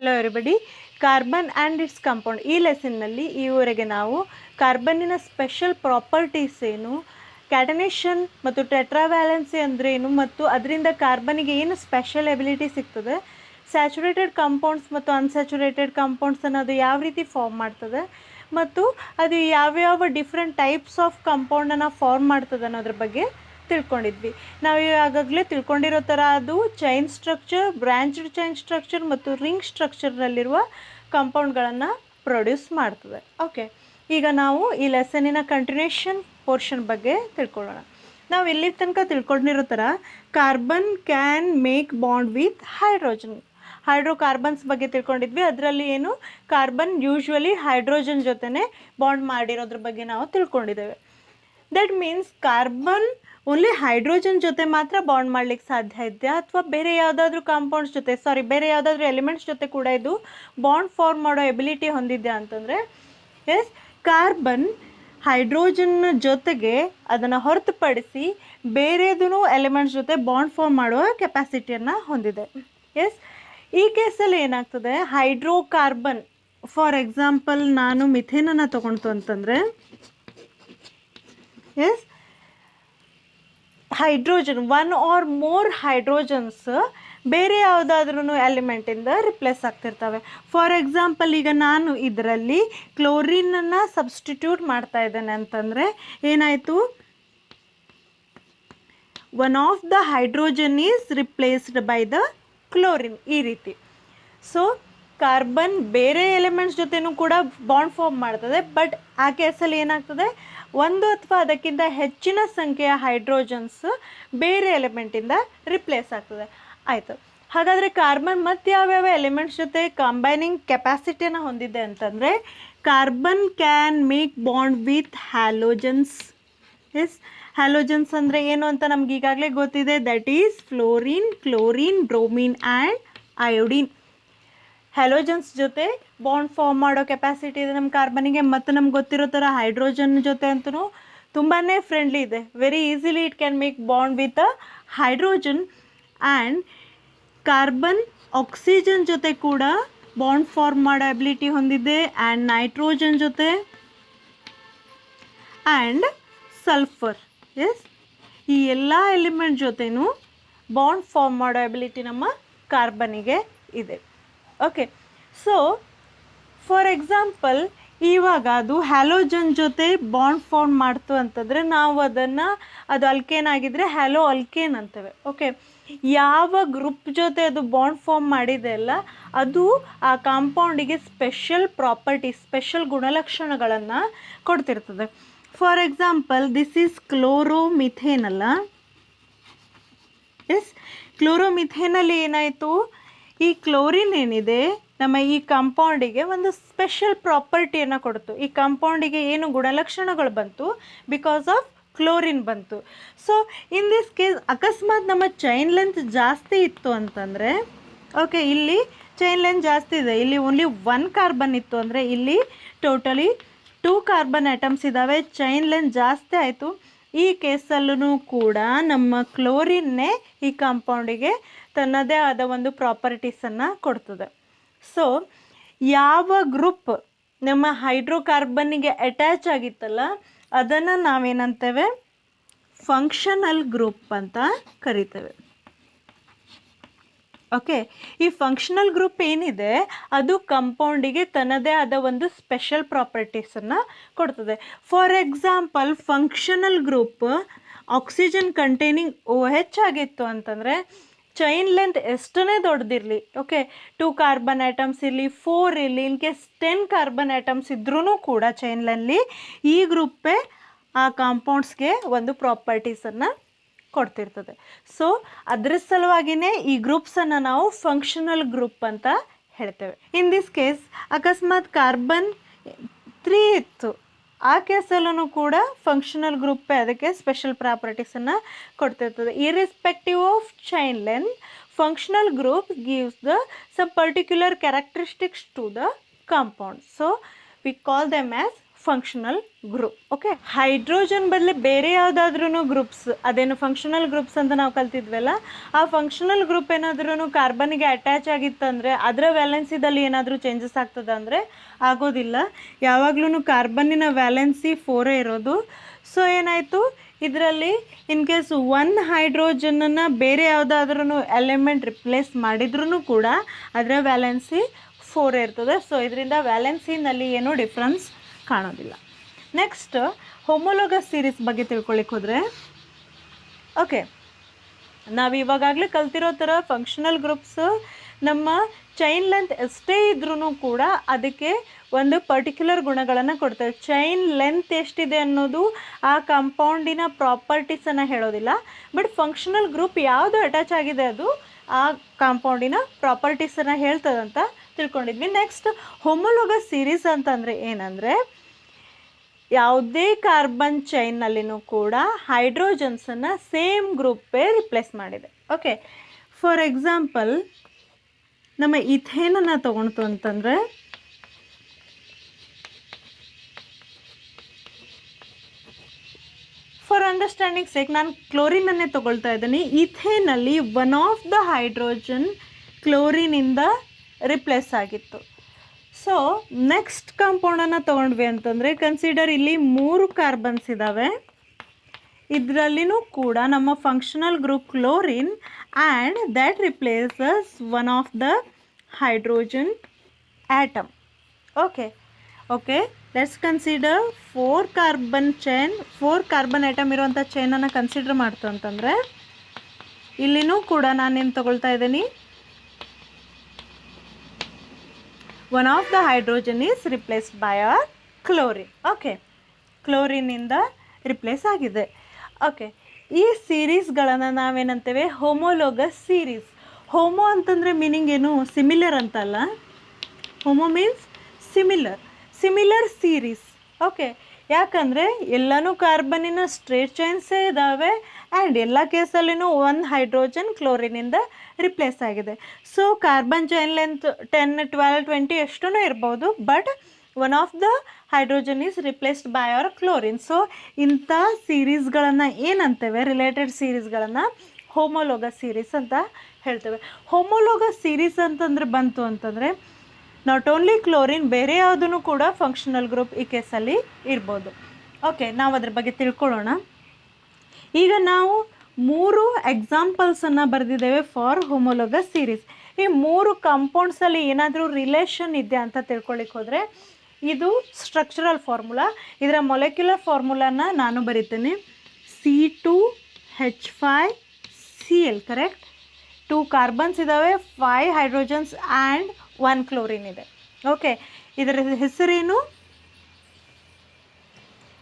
Hello everybody. Carbon and it's compound ಈ ಲೆಸನ್ನಲ್ಲಿ ಈವರೆಗೆ ನಾವು ಕಾರ್ಬನ್ನಿನ ಸ್ಪೆಷಲ್ ಪ್ರಾಪರ್ಟೀಸ್ ಏನು, ಕ್ಯಾಟನೇಷನ್ ಮತ್ತು ಟೆಟ್ರಾವ್ಯಾಲೆನ್ಸಿ ಅಂದರೆ ಏನು ಮತ್ತು ಅದರಿಂದ ಕಾರ್ಬನ್ನಿಗೆ ಏನು ಸ್ಪೆಷಲ್ ಎಬಿಲಿಟಿ ಸಿಗ್ತದೆ, ಸ್ಯಾಚುರೇಟೆಡ್ ಕಾಂಪೌಂಡ್ಸ್ ಮತ್ತು ಅನ್ಸ್ಯಾಚುರೇಟೆಡ್ ಕಾಂಪೌಂಡ್ಸನ್ನು ಅದು ಯಾವ ರೀತಿ ಫಾರ್ಮ್ ಮಾಡ್ತದೆ ಮತ್ತು ಅದು ಯಾವ್ಯಾವ ಡಿಫ್ರೆಂಟ್ ಟೈಪ್ಸ್ ಆಫ್ ಕಾಂಪೌಂಡನ್ನು ಫಾರ್ಮ್ ಮಾಡ್ತದೆ ಅನ್ನೋದ್ರ ಬಗ್ಗೆ ತಿಳ್ಕೊಂಡಿದ್ವಿ. ನಾವು ಆಗಾಗಲೇ ತಿಳ್ಕೊಂಡಿರೋ ಥರ ಅದು chain structure, branched chain structure ಮತ್ತು ರಿಂಗ್ ಸ್ಟ್ರಕ್ಚರ್ನಲ್ಲಿರುವ ಕಾಂಪೌಂಡ್ಗಳನ್ನು ಪ್ರೊಡ್ಯೂಸ್ ಮಾಡ್ತದೆ. ಓಕೆ, ಈಗ ನಾವು ಈ ಲೆಸನಿನ ಕಂಟಿನ್ಯೂಷನ್ ಪೋರ್ಷನ್ ಬಗ್ಗೆ ತಿಳ್ಕೊಳ್ಳೋಣ. ನಾವು ಇಲ್ಲಿ ತನಕ ತಿಳ್ಕೊಂಡಿರೋ ಥರ carbon can make bond with hydrogen, hydrocarbons ಬಗ್ಗೆ ತಿಳ್ಕೊಂಡಿದ್ವಿ. ಅದರಲ್ಲಿ ಏನು ಕಾರ್ಬನ್ ಯೂಶ್ವಲಿ ಹೈಡ್ರೋಜನ್ ಜೊತೆನೇ ಬಾಂಡ್ ಮಾಡಿರೋದ್ರ ಬಗ್ಗೆ ನಾವು ತಿಳ್ಕೊಂಡಿದ್ದೇವೆ. That means carbon only hydrogen ಜೊತೆ ಮಾತ್ರ ಬಾಂಡ್ ಮಾಡಲಿಕ್ಕೆ ಸಾಧ್ಯ ಇದೆಯಾ ಅಥವಾ ಬೇರೆ ಯಾವುದಾದ್ರೂ ಕಾಂಪೌಂಡ್ಸ್ ಜೊತೆ, ಬೇರೆ ಯಾವುದಾದ್ರೂ ಎಲಿಮೆಂಟ್ಸ್ ಜೊತೆ ಕೂಡ ಇದು ಬಾಂಡ್ ಫಾರ್ಮ್ ಮಾಡೋ ಎಬಿಲಿಟಿ ಹೊಂದಿದ್ಯಾ ಅಂತಂದರೆ ಎಸ್, ಕಾರ್ಬನ್ ಹೈಡ್ರೋಜನ್ ಜೊತೆಗೆ ಅದನ್ನು ಹೊರತುಪಡಿಸಿ ಬೇರೆದೂ ಎಲಿಮೆಂಟ್ಸ್ ಜೊತೆ ಬಾಂಡ್ ಫಾರ್ಮ್ ಮಾಡುವ ಕೆಪಾಸಿಟಿಯನ್ನು ಹೊಂದಿದೆ. ಎಸ್, ಈ ಕೇಸಲ್ಲಿ ಏನಾಗ್ತದೆ, ಹೈಡ್ರೋಕಾರ್ಬನ್ ಫಾರ್ ಎಕ್ಸಾಂಪಲ್ ನಾನು ಮಿಥೇನನ್ನು ತೊಗೊಳ್ತು ಅಂತಂದರೆ yes, hydrogen one or more hydrogens ಬೇರೆ ಯಾವುದಾದ್ರೂ ಎಲಿಮೆಂಟಿಂದ ರಿಪ್ಲೇಸ್ ಆಗ್ತಿರ್ತವೆ. ಫಾರ್ ಎಕ್ಸಾಂಪಲ್ ಈಗ ನಾನು ಇದರಲ್ಲಿ ಕ್ಲೋರಿನನ್ನು ಸಬ್ಸ್ಟಿಟ್ಯೂಟ್ ಮಾಡ್ತಾ ಇದ್ದೇನೆ ಅಂತಂದರೆ ಏನಾಯಿತು, one of the hydrogen is replaced by the chlorine, ಈ ರೀತಿ. ಸೊ ಕಾರ್ಬನ್ ಬೇರೆ ಎಲಿಮೆಂಟ್ಸ್ ಜೊತೆನೂ ಕೂಡ ಬಾಂಡ್ ಫಾರ್ಮ್ ಮಾಡ್ತದೆ, ಬಟ್ ಆ ಕೇಸಲ್ಲಿ ಏನಾಗ್ತದೆ, ಒಂದು ಅಥವಾ ಅದಕ್ಕಿಂತ ಹೆಚ್ಚಿನ ಸಂಖ್ಯೆಯ ಹೈಡ್ರೋಜನ್ಸ್ ಬೇರೆ ಎಲಿಮೆಂಟಿಂದ ರಿಪ್ಲೇಸ್ ಆಗ್ತದೆ. ಆಯಿತು, ಹಾಗಾದರೆ ಕಾರ್ಬನ್ ಮತ್ತು ಯಾವ್ಯಾವ ಎಲಿಮೆಂಟ್ಸ್ ಜೊತೆ ಕಂಬೈನಿಂಗ್ ಕೆಪಾಸಿಟಿಯನ್ನು ಹೊಂದಿದೆ ಅಂತಂದರೆ carbon can make bond with halogens. Yes, halogens ಅಂದರೆ ಏನು ಅಂತ ನಮ್ಗೆ ಈಗಾಗಲೇ ಗೊತ್ತಿದೆ, that is fluorine, chlorine, bromine and iodine. Halogens ಜೊತೆ ಬಾಂಡ್ ಫಾರ್ಮ್ ಮಾಡೋ ಕೆಪಾಸಿಟಿ ಇದೆ ನಮ್ಮ ಕಾರ್ಬನಿಗೆ. ಮತ್ತು ನಮ್ಗೆ ಗೊತ್ತಿರೋ ಥರ ಹೈಡ್ರೋಜನ್ ಜೊತೆ ಅಂತೂ ತುಂಬಾ ಫ್ರೆಂಡ್ಲಿ ಇದೆ, very easily it can make bond with a hydrogen. And carbon oxygen ಜೊತೆ ಕೂಡ ಬಾಂಡ್ ಫಾರ್ಮ್ ಮಾಡೋ ಎಬಿಲಿಟಿ ಹೊಂದಿದೆ, ಆ್ಯಂಡ್ ನೈಟ್ರೋಜನ್ ಜೊತೆ ಆ್ಯಂಡ್ ಸಲ್ಫರ್. ಎಸ್, ಈ ಎಲ್ಲ ಎಲಿಮೆಂಟ್ ಜೊತೆನೂ ಬಾಂಡ್ ಫಾರ್ಮ್ ಮಾಡೋ ಎಬಿಲಿಟಿ ನಮ್ಮ ಕಾರ್ಬನಿಗೆ ಇದೆ. ಓಕೆ, ಸೊ ಫಾರ್ ಎಕ್ಸಾಂಪಲ್ ಇವಾಗ ಅದು ಹ್ಯಾಲೋಜನ್ ಜೊತೆ ಬಾಂಡ್ ಫಾರ್ಮ್ ಮಾಡ್ತು ಅಂತಂದರೆ ನಾವು ಅದನ್ನು, ಅದು ಅಲ್ಕೇನ್ ಆಗಿದ್ದರೆ ಹ್ಯಾಲೋ ಅಲ್ಕೇನ್ ಅಂತೇವೆ. ಓಕೆ, ಯಾವ ಗ್ರೂಪ್ ಜೊತೆ ಅದು ಬಾಂಡ್ ಫಾರ್ಮ್ ಮಾಡಿದೆ ಅಲ್ಲ, ಅದು ಆ ಕಾಂಪೌಂಡಿಗೆ ಸ್ಪೆಷಲ್ ಪ್ರಾಪರ್ಟೀಸ್, ಸ್ಪೆಷಲ್ ಗುಣಲಕ್ಷಣಗಳನ್ನು ಕೊಡ್ತಿರ್ತದೆ. ಫಾರ್ ಎಕ್ಸಾಂಪಲ್ ದಿಸ್ ಈಸ್ ಕ್ಲೋರೋಮಿಥೇನ್ ಅಲ್ಲ. ಎಸ್, ಕ್ಲೋರೋಮಿಥೇನಲ್ಲಿ ಏನಾಯಿತು, ಈ ಕ್ಲೋರಿನ್ ಏನಿದೆ ನಮ್ಮ ಈ ಕಾಂಪೌಂಡಿಗೆ ಒಂದು ಸ್ಪೆಷಲ್ ಪ್ರಾಪರ್ಟಿಯನ್ನು ಕೊಡ್ತು. ಈ ಕಾಂಪೌಂಡಿಗೆ ಏನು ಗುಣಲಕ್ಷಣಗಳು ಬಂತು, ಬಿಕಾಸ್ ಆಫ್ ಕ್ಲೋರಿನ್ ಬಂತು. ಸೊ ಇನ್ ದಿಸ್ ಕೇಸ್ ಅಕಸ್ಮಾತ್ ನಮ್ಮ ಚೈನ್ ಲೆಂತ್ ಜಾಸ್ತಿ ಇತ್ತು ಅಂತಂದರೆ, ಓಕೆ, ಇಲ್ಲಿ ಚೈನ್ ಲೆಂತ್ ಜಾಸ್ತಿ ಇದೆ, ಇಲ್ಲಿ ಓನ್ಲಿ 1 ಕಾರ್ಬನ್ ಇತ್ತು ಅಂದರೆ ಇಲ್ಲಿ ಟೋಟಲಿ 2 ಕಾರ್ಬನ್ ಐಟಮ್ಸ್ ಇದ್ದಾವೆ, ಚೈನ್ ಲೆಂತ್ ಜಾಸ್ತಿ ಆಯಿತು. ಈ ಕೇಸಲ್ಲೂ ಕೂಡ ನಮ್ಮ ಕ್ಲೋರಿನ್ನೇ ಈ ಕಾಂಪೌಂಡಿಗೆ ತನ್ನದೇ ಆದ ಒಂದು ಪ್ರಾಪರ್ಟೀಸನ್ನು ಕೊಡ್ತದೆ. ಸೊ ಯಾವ ಗ್ರೂಪ್ ನಮ್ಮ ಹೈಡ್ರೋಕಾರ್ಬನ್ನಿಗೆ ಅಟ್ಯಾಚ್ ಆಗಿತ್ತಲ್ಲ ಅದನ್ನು ನಾವೇನಂತೇವೆ, ಫಂಕ್ಷನಲ್ ಗ್ರೂಪ್ ಅಂತ ಕರಿತೇವೆ. ಓಕೆ, ಈ ಫಂಕ್ಷನಲ್ ಗ್ರೂಪ್ ಏನಿದೆ ಅದು ಕಂಪೌಂಡಿಗೆ ತನ್ನದೇ ಆದ ಒಂದು ಸ್ಪೆಷಲ್ ಪ್ರಾಪರ್ಟೀಸನ್ನು ಕೊಡ್ತದೆ. For example functional group oxygen containing OH ಆಗಿತ್ತು ಅಂತಂದರೆ ಚೈನ್ ಲೆಂತ್ ಎಷ್ಟೇ ದೊಡ್ಡದಿರಲಿ, ಓಕೆ, 2 ಕಾರ್ಬನ್ ಐಟಮ್ಸ್ ಇರಲಿ, 4 ಇರಲಿ, ಇನ್ ಕೇಸ್ 10 ಕಾರ್ಬನ್ ಐಟಮ್ಸ್ ಇದ್ರೂ ಕೂಡ ಚೈನ್ ಲೆಂತ್ಲಿ ಈ ಗ್ರೂಪೇ ಆ ಕಾಂಪೌಂಡ್ಸ್ಗೆ ಒಂದು ಪ್ರಾಪರ್ಟೀಸನ್ನು ಕೊಡ್ತಿರ್ತದೆ. ಸೊ ಅದರ ಸಲುವಾಗಿಯೇ ಈ ಗ್ರೂಪ್ಸನ್ನು ನಾವು ಫಂಕ್ಷನಲ್ ಗ್ರೂಪ್ ಅಂತ ಹೇಳ್ತೇವೆ. ಇನ್ ದಿಸ್ ಕೇಸ್ ಅಕಸ್ಮಾತ್ ಕಾರ್ಬನ್ 3 ಇತ್ತು, ಆ ಕೇಸಲ್ಲೂ ಕೂಡ ಫಂಕ್ಷನಲ್ ಗ್ರೂಪೇ ಅದಕ್ಕೆ ಸ್ಪೆಷಲ್ ಪ್ರಾಪರ್ಟೀಸನ್ನು ಕೊಡ್ತಿರ್ತದೆ. Irrespective of chain length, functional group gives the some particular characteristics to the compound. So we call them as functional group. Okay, hydrogen ಬದಲು ಬೇರೆ ಯಾವುದಾದ್ರೂ ಗ್ರೂಪ್ಸ್, ಅದೇನು ಫಂಕ್ಷನಲ್ ಗ್ರೂಪ್ಸ್ ಅಂತ ನಾವು ಕಲ್ತಿದ್ವಲ್ಲ, ಆ ಫಂಕ್ಷನಲ್ ಗ್ರೂಪ್ ಏನಾದ್ರೂ ಕಾರ್ಬನ್ಗೆ ಅಟ್ಯಾಚ್ ಆಗಿತ್ತಂದರೆ ಅದರ ವ್ಯಾಲೆನ್ಸಿದಲ್ಲಿ ಏನಾದರೂ ಚೇಂಜಸ್ ಆಗ್ತದೆ ಅಂದರೆ ಆಗೋದಿಲ್ಲ. ಯಾವಾಗಲೂ ಕಾರ್ಬನ್ನಿನ ವ್ಯಾಲೆನ್ಸಿ 4 ಇರೋದು. ಸೊ ಏನಾಯಿತು, ಇದರಲ್ಲಿ ಇನ್ ಕೇಸ್ 1 ಹೈಡ್ರೋಜನನ್ನು ಬೇರೆ ಯಾವುದಾದ್ರೂ ಎಲಿಮೆಂಟ್ ರಿಪ್ಲೇಸ್ ಮಾಡಿದ್ರೂ ಕೂಡ ಅದರ ವ್ಯಾಲೆನ್ಸಿ 4 ಇರ್ತದೆ. ಸೊ ಇದರಿಂದ ವ್ಯಾಲೆನ್ಸಿನಲ್ಲಿ ಏನೂ ಡಿಫ್ರೆನ್ಸ್ ಕಾಣೋದಿಲ್ಲ. ನೆಕ್ಸ್ಟ್ ಹೋಮೋಲೋಗಸ್ ಸೀರೀಸ್ ಬಗ್ಗೆ ತಿಳ್ಕೊಳ್ಳಿಕ್ಕೆ ಹೋದರೆ, ಓಕೆ, ನಾವು ಇವಾಗಲೇ ಕಲ್ತಿರೋ ಥರ ಫಂಕ್ಷನಲ್ ಗ್ರೂಪ್ಸ್ ನಮ್ಮ ಚೈನ್ ಲೆಂತ್ ಎಷ್ಟೇ ಇದ್ರೂ ಕೂಡ ಅದಕ್ಕೆ ಒಂದು ಪರ್ಟಿಕ್ಯುಲರ್ ಗುಣಗಳನ್ನು ಕೊಡ್ತೇವೆ. ಚೈನ್ ಲೆಂತ್ ಎಷ್ಟಿದೆ ಅನ್ನೋದು ಆ ಕಾಂಪೌಂಡಿನ ಪ್ರಾಪರ್ಟೀಸನ್ನು ಹೇಳೋದಿಲ್ಲ, ಬಟ್ ಫಂಕ್ಷನಲ್ ಗ್ರೂಪ್ ಯಾವುದು ಅಟ್ಯಾಚ್ ಆಗಿದೆ ಅದು ಆ ಕಾಂಪೌಂಡಿನ ಪ್ರಾಪರ್ಟೀಸನ್ನು ಹೇಳ್ತದಂತ ತಿಳ್ಕೊಂಡಿದ್ವಿ. ನೆಕ್ಸ್ಟ್ ಹೋಮೋಲೋಗಸ್ ಸೀರೀಸ್ ಅಂತಂದರೆ ಏನಂದರೆ, ಯಾವುದೇ ಕಾರ್ಬನ್ ಚೈನ್ನಲ್ಲಿನೂ ಕೂಡ ಹೈಡ್ರೋಜನ್ಸನ್ನು ಸೇಮ್ ಗ್ರೂಪೇ ರಿಪ್ಲೇಸ್ ಮಾಡಿದೆ. ಓಕೆ, ಫಾರ್ ಎಕ್ಸಾಂಪಲ್ ನಮ್ಮ ಇಥೇನನ್ನು ತೊಗೊಳ್ತು ಅಂತಂದರೆ, ಫಾರ್ ಅಂಡರ್ಸ್ಟ್ಯಾಂಡಿಂಗ್ ಸೇಕ್ ನಾನು ಕ್ಲೋರಿನನ್ನೇ ತೊಗೊಳ್ತಾ ಇದ್ದೀನಿ. ಇಥೇನಲ್ಲಿ 1 ಆಫ್ ದ ಹೈಡ್ರೋಜನ್ ಕ್ಲೋರಿನಿಂದ ರಿಪ್ಲೇಸ್ ಆಗಿತ್ತು. ಸೊ ನೆಕ್ಸ್ಟ್ ಕಾಂಪೌಂಡನ್ನು ತೊಗೊಂಡ್ವಿ ಅಂತಂದರೆ, ಕನ್ಸಿಡರ್ ಇಲ್ಲಿ 3 ಕಾರ್ಬನ್ಸ್ ಇದ್ದಾವೆ. ಇದರಲ್ಲಿನೂ ಕೂಡ ನಮ್ಮ functional group chlorine and that replaces 1 of the hydrogen atom. Okay, let's consider 4 carbon chain, 4 carbon atom ಇರುವಂಥ ಚೈನನ್ನು ಕನ್ಸಿಡರ್ ಮಾಡ್ತು ಅಂತಂದರೆ, ಇಲ್ಲಿನೂ ಕೂಡ ನಾನೇನು ತೊಗೊಳ್ತಾ ಇದ್ದೀನಿ, 1 of the hydrogen is replaced by a chlorine. Okay, ಕ್ಲೋರಿನಿಂದ ರಿಪ್ಲೇಸ್ ಆಗಿದೆ. ಓಕೆ, ಈ ಸೀರೀಸ್ಗಳನ್ನು ನಾವೇನಂತೇವೆ, ಹೋಮೋಲೋಗಸ್ ಸೀರೀಸ್. ಹೋಮೋ ಅಂತಂದರೆ ಮೀನಿಂಗ್ ಏನು, ಸಿಮಿಲರ್ ಅಂತಲ್ಲ. Homo means similar series. Okay, ಯಾಕಂದರೆ ಎಲ್ಲನೂ ಕಾರ್ಬನ್ನಿನ ಸ್ಟ್ರೇಟ್ ಚೈನ್ಸೇ ಇದ್ದಾವೆ ಆ್ಯಂಡ್ ಎಲ್ಲ ಕೇಸಲ್ಲಿನೂ 1 ಹೈಡ್ರೋಜನ್ ಕ್ಲೋರಿನಿಂದ ರಿಪ್ಲೇಸ್ ಆಗಿದೆ. ಸೊ ಕಾರ್ಬನ್ ಚೈನ್ ಲೆಂತ್ 10, 12, 20 ಎಷ್ಟೂ ಇರ್ಬೋದು, but 1 of the hydrogen is replaced by our chlorine. So ಇಂಥ ಸೀರೀಸ್ಗಳನ್ನು ಏನಂತೇವೆ, ರಿಲೇಟೆಡ್ ಸೀರೀಸ್ಗಳನ್ನು ಹೋಮೋಲೋಗಸ್ ಸೀರೀಸ್ ಅಂತ ಹೇಳ್ತೇವೆ. ಹೋಮೋಲೋಗಸ್ ಸೀರೀಸ್ ಅಂತಂದರೆ ಬಂತು ಅಂತಂದರೆ ನಾಟ್ ಓನ್ಲಿ ಕ್ಲೋರಿನ್, ಬೇರೆ ಯಾವುದೂ ಕೂಡ ಫಂಕ್ಷನಲ್ ಗ್ರೂಪ್ ಈ ಕೇಸಲ್ಲಿ ಇರ್ಬೋದು. ಓಕೆ, ನಾವು ಅದ್ರ ಬಗ್ಗೆ ತಿಳ್ಕೊಳ್ಳೋಣ. ಈಗ ನಾವು 3 ಎಕ್ಸಾಂಪಲ್ಸನ್ನು ಬರೆದಿದ್ದೇವೆ ಫಾರ್ ಹೋಮೋಲೋಗಸ್ ಸೀರೀಸ್. ಈ 3 ಕಾಂಪೌಂಡ್ಸಲ್ಲಿ ಏನಾದರೂ ರಿಲೇಷನ್ ಇದೆಯಾ ಅಂತ ತಿಳ್ಕೊಳ್ಳಿಕ್ಕೆ ಹೋದರೆ, ಇದು ಸ್ಟ್ರಕ್ಚರಲ್ ಫಾರ್ಮುಲಾ. ಇದರ ಮೊಲೆಕ್ಯುಲರ್ ಫಾರ್ಮುಲಾನ ನಾನು ಬರಿತೇನೆ, C2H5Cl. ಕರೆಕ್ಟ್, 2 ಕಾರ್ಬನ್ಸ್ ಇದ್ದಾವೆ, 5 ಹೈಡ್ರೋಜನ್ಸ್ ಆ್ಯಂಡ್ 1 ಕ್ಲೋರಿನ್ ಇದೆ. ಓಕೆ, ಇದರ ಹೆಸರೇನು,